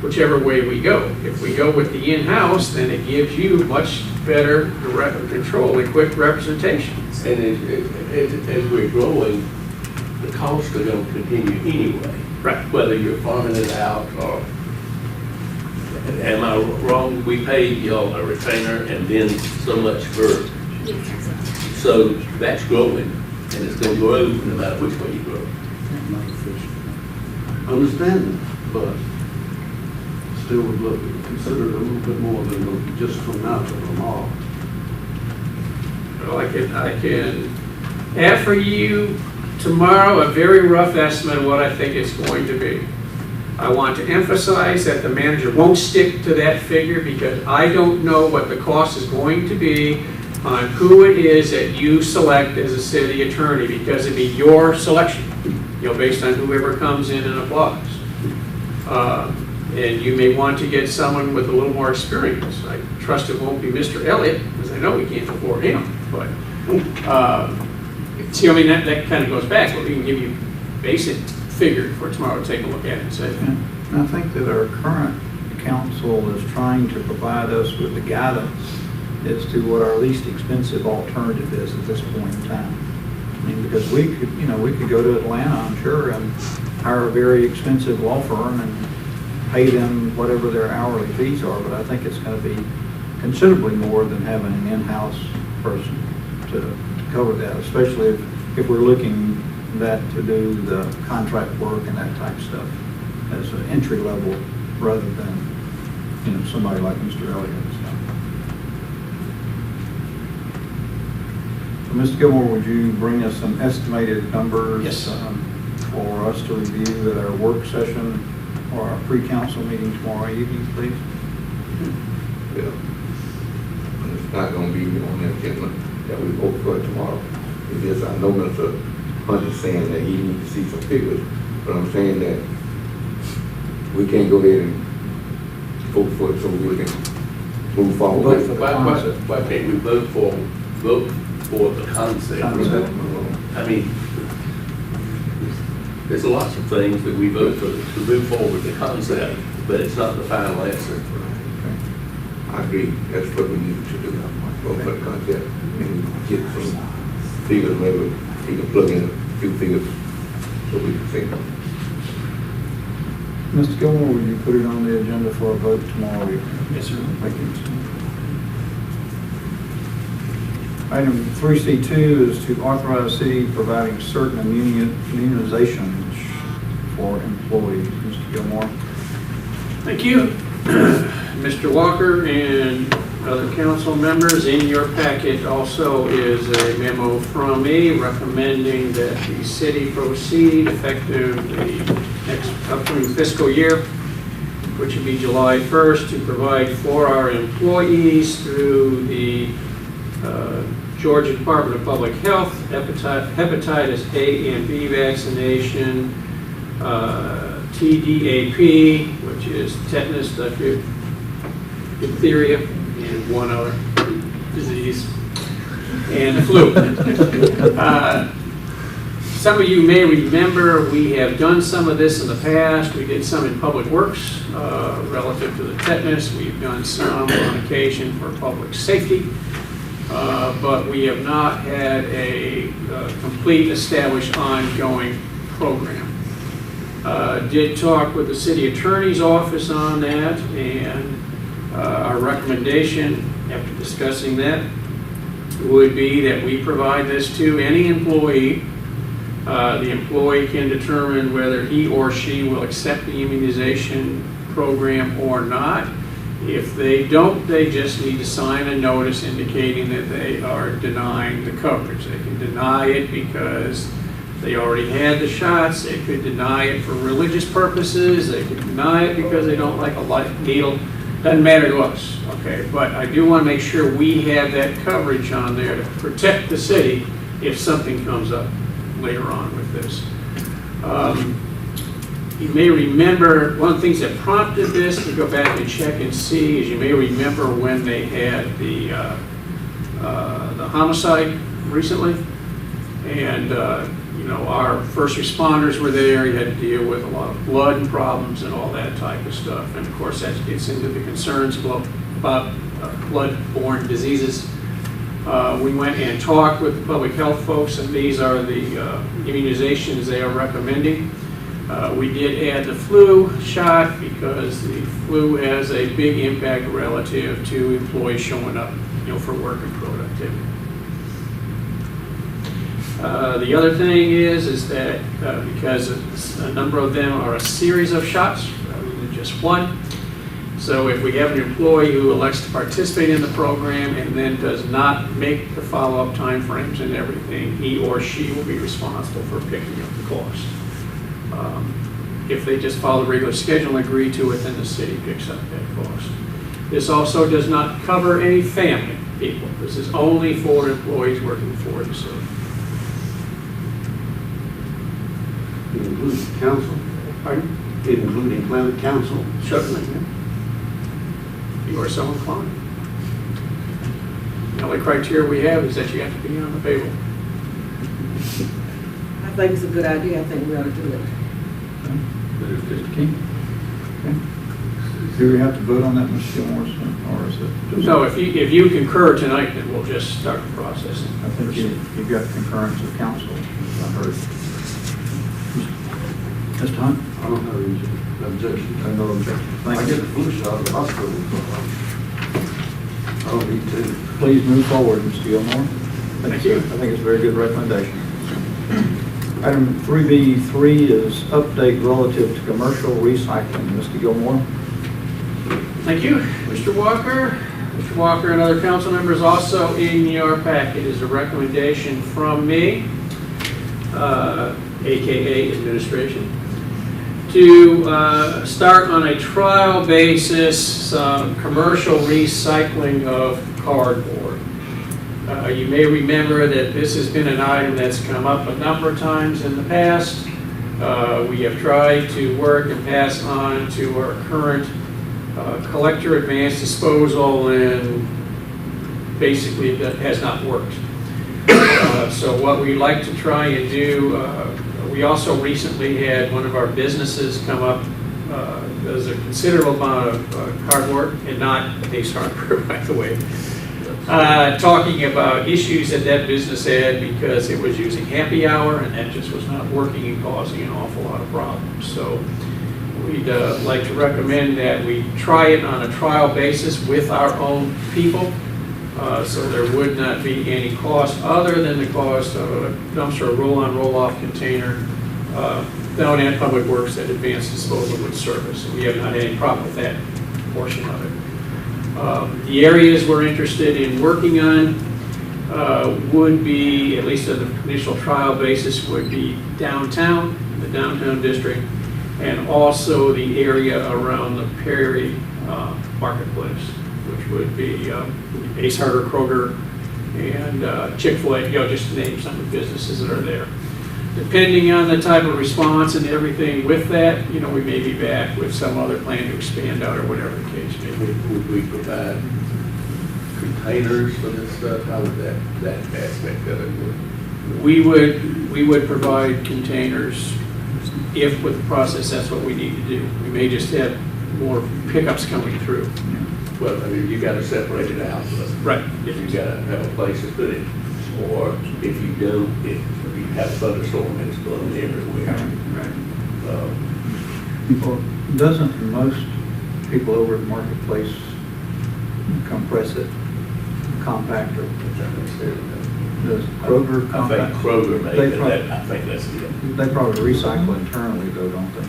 whichever way we go. If we go with the in-house, then it gives you much better direct control and quick representation. And as we're growing, the costs are going to continue anyway. Right. Whether you're farming it out or, am I wrong? We pay y'all a retainer and then so much for, so that's growing and it's going to grow no matter which way you grow. Understand that, but still would look, consider it a little bit more than just from now to tomorrow. Well, I can have for you tomorrow a very rough estimate of what I think it's going to be. I want to emphasize that the manager won't stick to that figure because I don't know what the cost is going to be on who it is that you select as a city attorney, because it'd be your selection, based on whoever comes in and applies. And you may want to get someone with a little more experience. I trust it won't be Mr. Elliott, because I know we can't afford him. But see, that kind of goes back. But we can give you basic figure for tomorrow to take a look at and say. And I think that our current council is trying to provide us with the guidance as to what our least expensive alternative is at this point in time. Because we could go to Atlanta, I'm sure, and hire a very expensive law firm and pay them whatever their hourly fees are, but I think it's going to be considerably more than having an in-house person to cover that, especially if we're looking that to do the contract work and that type of stuff as an entry level rather than somebody like Mr. Elliott and stuff. Mr. Gilmore, would you bring us some estimated numbers? Yes. For us to review at our work session or our pre-council meeting tomorrow evening, please? Yeah. And it's not gonna be on the agenda that we vote for tomorrow. It is, I know Mr. Hunt is saying that he needs to see some figures, but I'm saying that we can't go ahead and vote for it so we can move forward. Vote for the Why concept. can't we vote for the concept? Concept. I mean, there's lots of things that we vote for to move forward the concept, but it's not the final answer. I agree, that's what we need to do, vote for the concept, and get some figures, maybe we can plug in a few figures so we can think. Mr. Gilmore, would you put it on the agenda for a vote tomorrow evening? Yes, sir. Thank you. Item 3C2 is to authorize city providing certain immunizations for employees. Mr. Gilmore. Thank you. Mr. Walker and other council members, in your packet also is a memo from me recommending that the city proceed effective the next upcoming fiscal year, which would be July 1st, to provide for our employees through the Georgia Department of Public Health hepatitis A and B vaccination, TDAP, which is tetanus, diphtheria, and one other disease, and flu. Some of you may remember we have done some of this in the past. We did some in Public Works relative to the tetanus. We've done some on occasion for public safety, but we have not had a complete established ongoing program. Did talk with the city attorney's office on that, and our recommendation after discussing that would be that we provide this to any employee. The employee can determine whether he or she will accept the immunization program or not. If they don't, they just need to sign a notice indicating that they are denying the coverage. They can deny it because they already had the shots. They could deny it for religious purposes. They could deny it because they don't like a light needle. Doesn't matter to us, okay? But I do want to make sure we have that coverage on there to protect the city if something comes up later on with this. You may remember, one of the things that prompted this, to go back and check and see, is you may remember when they had the homicide recently, and you know, our first responders were there. You had to deal with a lot of blood and problems and all that type of stuff, and of course that gets into the concerns about blood-borne diseases. We went and talked with the public health folks, and these are the immunizations they are recommending. We did add the flu shot because the flu has a big impact relative to employees showing up, you know, for work and productivity. The other thing is that because a number of them are a series of shots rather than just one, so if we have an employee who elects to participate in the program and then does not make the follow-up timeframes and everything, he or she will be responsible for picking up the cost. If they just follow the regular schedule and agree to it, then the city picks up that cost. This also does not cover any family people. This is only for employees working for the city. It includes council, Pardon? it including climate council. Certainly, yeah. You are so inclined. The only criteria we have is that you have to be on the payroll. I think it's a good idea. I think we ought to do it. Mr. King? Okay. Do we have to vote on that, Mr. Gilmore, or is it just? No, if you concur tonight, then we'll just start the process. I think you've got concurrence of council, as I heard. Mr. Hunt? I don't have any objection. No objection. I Thank get you. the flu shot at the hospital. I don't need to. Please move forward, Mr. Gilmore. Thank you. I think it's a very good recommendation. Item 3B3 is update relative to commercial recycling. Mr. Gilmore? Thank you, Mr. Walker. Mr. Walker and other council members, also in your packet is a recommendation from me, AKA administration, to start on a trial basis commercial recycling of cardboard. You may remember that this has been an item that's come up a number of times in the past. We have tried to work and pass on to our current collector advanced disposal, and basically that has not worked. So what we like to try and do, we also recently had one of our businesses come up, there's a considerable amount of cardboard, and not Ace Hardware, by the way, talking about issues that that business had because it was using happy hour, and that just was not working and causing an awful lot of problems. So we'd like to recommend that we try it on a trial basis with our own people, so there would not be any cost other than the cost of a dumpster, a roll-on, roll-off container down at Public Works that Advanced Disposal would service. We have not had any problem with that portion of it. The areas we're interested in working on would be, at least on the initial trial basis, would be downtown, the downtown district, and also the area around the Perry Marketplace, which would be Ace Hardware, Kroger, and Chick-fil-A, just to name some of the businesses that are there. Depending on the type of response and everything with that, we may be back with some other plan to expand out or whatever the case may be. Would we provide containers for this stuff? How would that aspect of it work? We would provide containers if with the process that's what we need to do. We may just have more pickups coming through. Well, you got to separate it out. Right. If you got to have a place to put it, or if you don't, if you have a thunderstorm and it's blowing everywhere. Right. Well, doesn't most people over at the Marketplace compress it, compactor? Does Kroger I compact? think Kroger may, They but prob- I think that's it. They probably recycle internally though, don't they?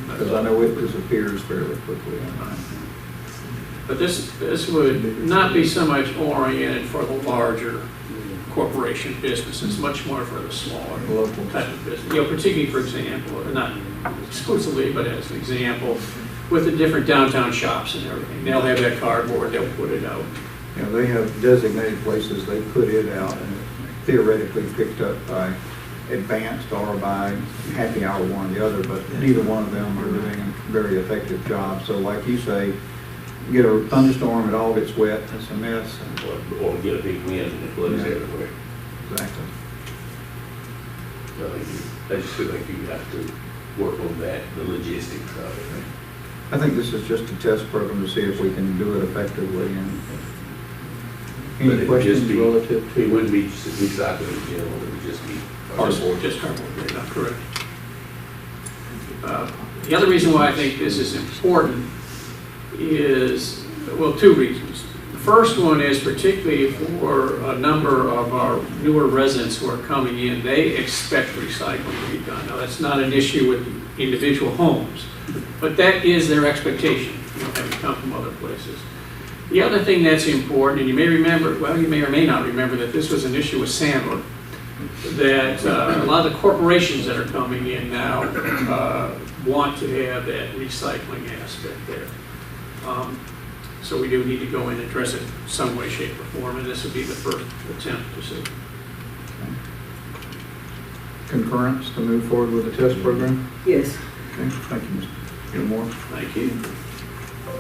Because I know it disappears fairly quickly. But this would not be so much oriented for the larger corporation businesses, much more for the smaller Local. type of business. Particularly, for example, or not exclusively, but as an example, with the different downtown shops and everything. They'll have that cardboard, they'll put it out. They have designated places they put it out and theoretically picked up by Advanced or by Happy Hour, one or the other, but neither one of them are doing a very effective job. So like you say, get a thunderstorm, it all gets wet, it's a mess. Or get a big wind and it blows everywhere. Exactly. So I just feel like you have to work on that, the logistics of it. I think this is just a test program to see if we can do it effectively. And But any it would questions just be- relative It to? wouldn't be recycling in general, it would just be cardboard. Just cardboard, yeah, not correct. The other reason why I think this is important is, well, two reasons. The first one is particularly for a number of our newer residents who are coming in, they expect recycling to be done. Now, that's not an issue with individual homes, but that is their expectation, having come from other places. The other thing that's important, and you may remember, well, you may or may not remember that this was an issue with Sandler, that a lot of the corporations that are coming in now want to have that recycling aspect there. So we do need to go in and address it some way, shape, or form, and this would be the first attempt to see. Concurrence to move forward with the test program? Yes. Okay, thank you, Mr. Gilmore. Thank you.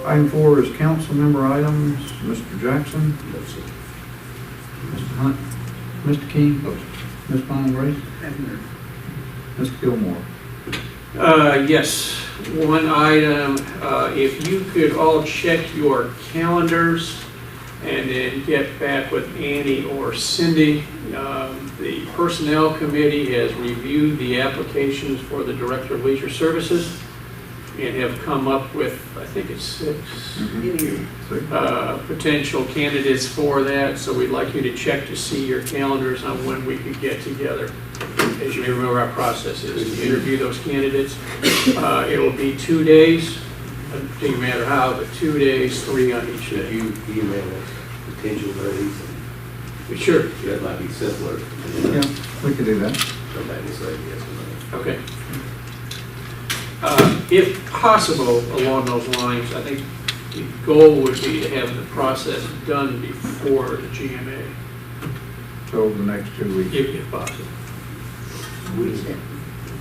Item 4 is council member items. Mr. Jackson? Mr. Hunt? Mr. King? Ms. Pine Grace? Mr. Gilmore? Yes, one item, if you could all check your calendars and then get back with Annie or Cindy. The Personnel Committee has reviewed the applications for the Director of Leisure Services and have come up with, I think it's 6 potential candidates for that. So we'd like you to check to see your calendars on when we could get together. As you may remember, our process is to interview those candidates. It will be 2 days Doesn't take matter how, but 2 days, 3 on each If day. you email us potential days, Sure. that might be simpler. Yeah, we could do that. Come back and say yes or no. Okay. If possible, along those lines, I think the goal would be to have the process done before the GMA, So the next 2 weeks. if possible.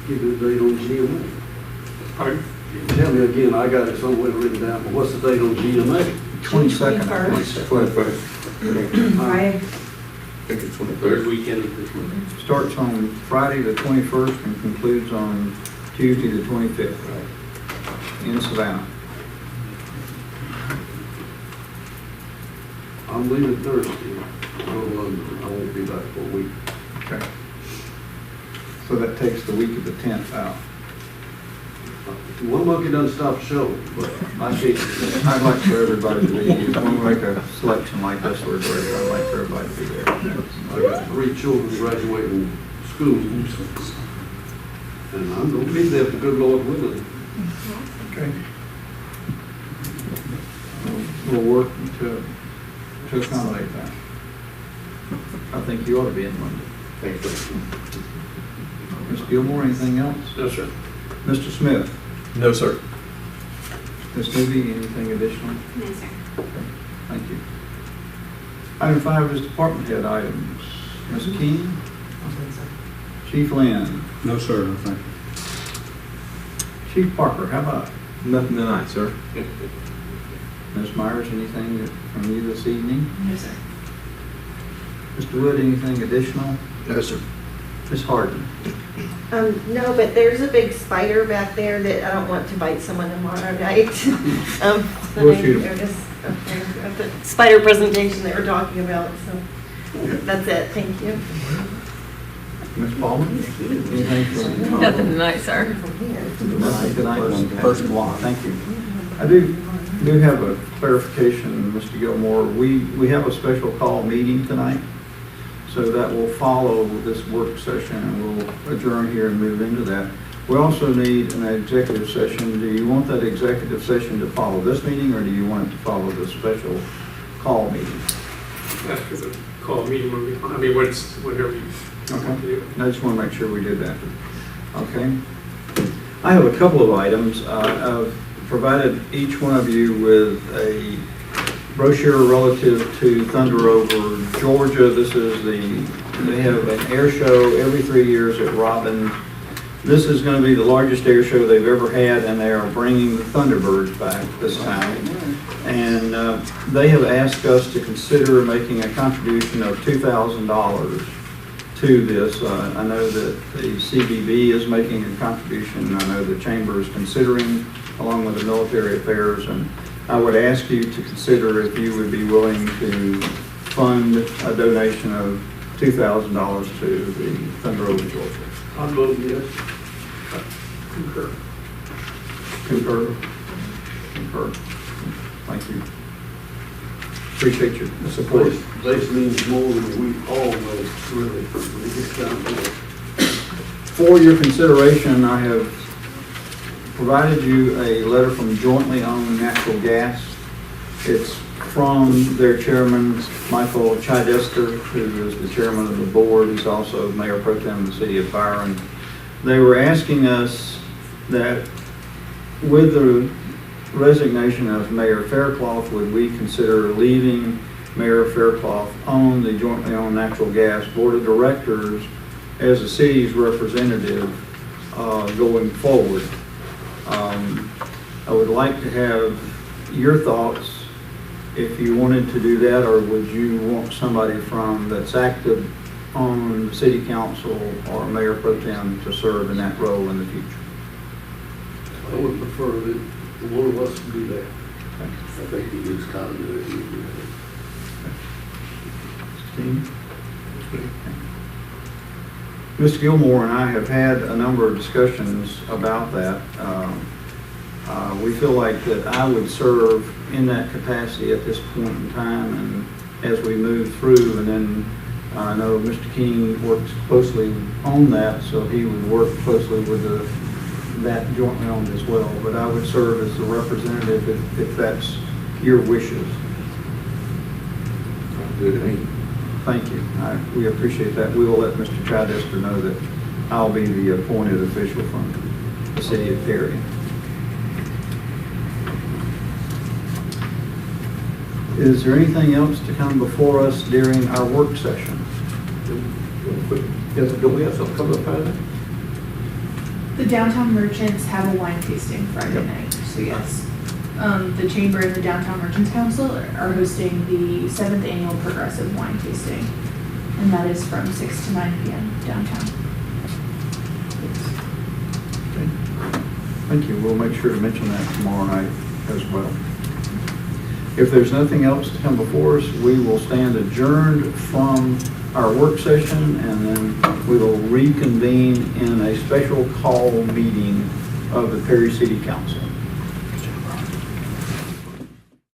Give it a date on GMA. Pardon? Tell me again, I got it somewhere written down, but what's the date on GMA? 22nd. 21st. Right. I think it's Third 23rd. weekend of this month. Starts on Friday the 21st and concludes on Tuesday the 25th in Savannah. I'm leaving Thursday. I won't be back for a week. Okay. So that takes the week of the 10th out. One monkey doesn't stop a show, but I can't. I'd like for everybody to be, when we make a selection like this, I'd like for everybody to be there. I got 3 children graduating school, and I'm gonna be there if the good Lord willing. Okay. We'll work to accommodate that. I think you ought to be in Monday. Thank you. Ms. Gilmore, anything else? No, sir. Mr. Smith? No, sir. Ms. Newby, anything additional? No, sir. Okay, thank you. Item 5 is department head items. Ms. King? Chief Lynn? No, sir, no, thank you. Chief Parker, how about? Nothing tonight, sir. Ms. Myers, anything from you this evening? No, sir. Mr. Wood, anything additional? No, sir. Ms. Harden? No, but there's a big spider back there that I don't want to bite someone tomorrow night. We'll shoot 'em. They're just of the spider presentation that we're talking about, so that's it, thank you. Ms. Baldwin? Anything from? Nothing tonight, sir. Nothing tonight? First block. Thank you. I do have a clarification, Mr. Gilmore. We have a special call meeting tonight, so that will follow this work session, and we'll adjourn here and move into that. We also need an executive session. Do you want that executive session to follow this meeting, or do you want it to follow the special call meeting? After the call meeting, will be fine. I mean, whenever you want to do it. I just want to make sure we did that. Okay. I have a couple of items. I've provided each one of you with a brochure relative to Thunder Over Georgia. They have an air show every 3 years at Robin. This is going to be the largest air show they've ever had, and they are bringing the Thunderbirds back this time. And they have asked us to consider making a contribution of $2,000 to this. I know that the CBB is making a contribution. I know the Chamber is considering, along with the Military Affairs, and I would ask you to consider if you would be willing to fund a donation of $2,000 to the Thunder Over Georgia. I vote yes. Concur. Concur? Concur. Thank you. Appreciate your support. This means more than we all know, really, when it gets down to it. For your consideration, I have provided you a letter from Jointly Owned Natural Gas. It's from their chairman, Michael Chidester, who is the chairman of the board. He's also Mayor Pro Tem of the City of Byron. They were asking us that with the resignation of Mayor Faircloth, would we consider leaving Mayor Faircloth on the Jointly Owned Natural Gas Board of Directors as the city's representative going forward. I would like to have your thoughts if you wanted to do that, or would you want somebody that's active on the city council or Mayor Pro Tem to serve in that role in the future? I would prefer that one of us do that. I think he gives continuity. Ms. Gilmore and I have had a number of discussions about that. We feel like that I would serve in that capacity at this point in time, and as we move through, and then I know Mr. King works closely on that, so he would work closely with that jointly owned as well, but I would serve as the representative if that's your wishes. Good to me. Thank you. We appreciate that. We will let Mr. Chidester know that I'll be the appointed official from the city of Perry. Is there anything else to come before us during our work session? Yes, don't we have something coming up out of that? The downtown merchants have a wine tasting Friday night, so yes. The Chamber and the Downtown Merchants Council are hosting the 7th annual Progressive Wine Tasting, and that is from 6 to 9 p.m. downtown. Okay. Thank you. We'll make sure to mention that tomorrow night as well. If there's nothing else to come before us, we will stand adjourned from our work session, and then we will reconvene in a special call meeting of the Perry City Council.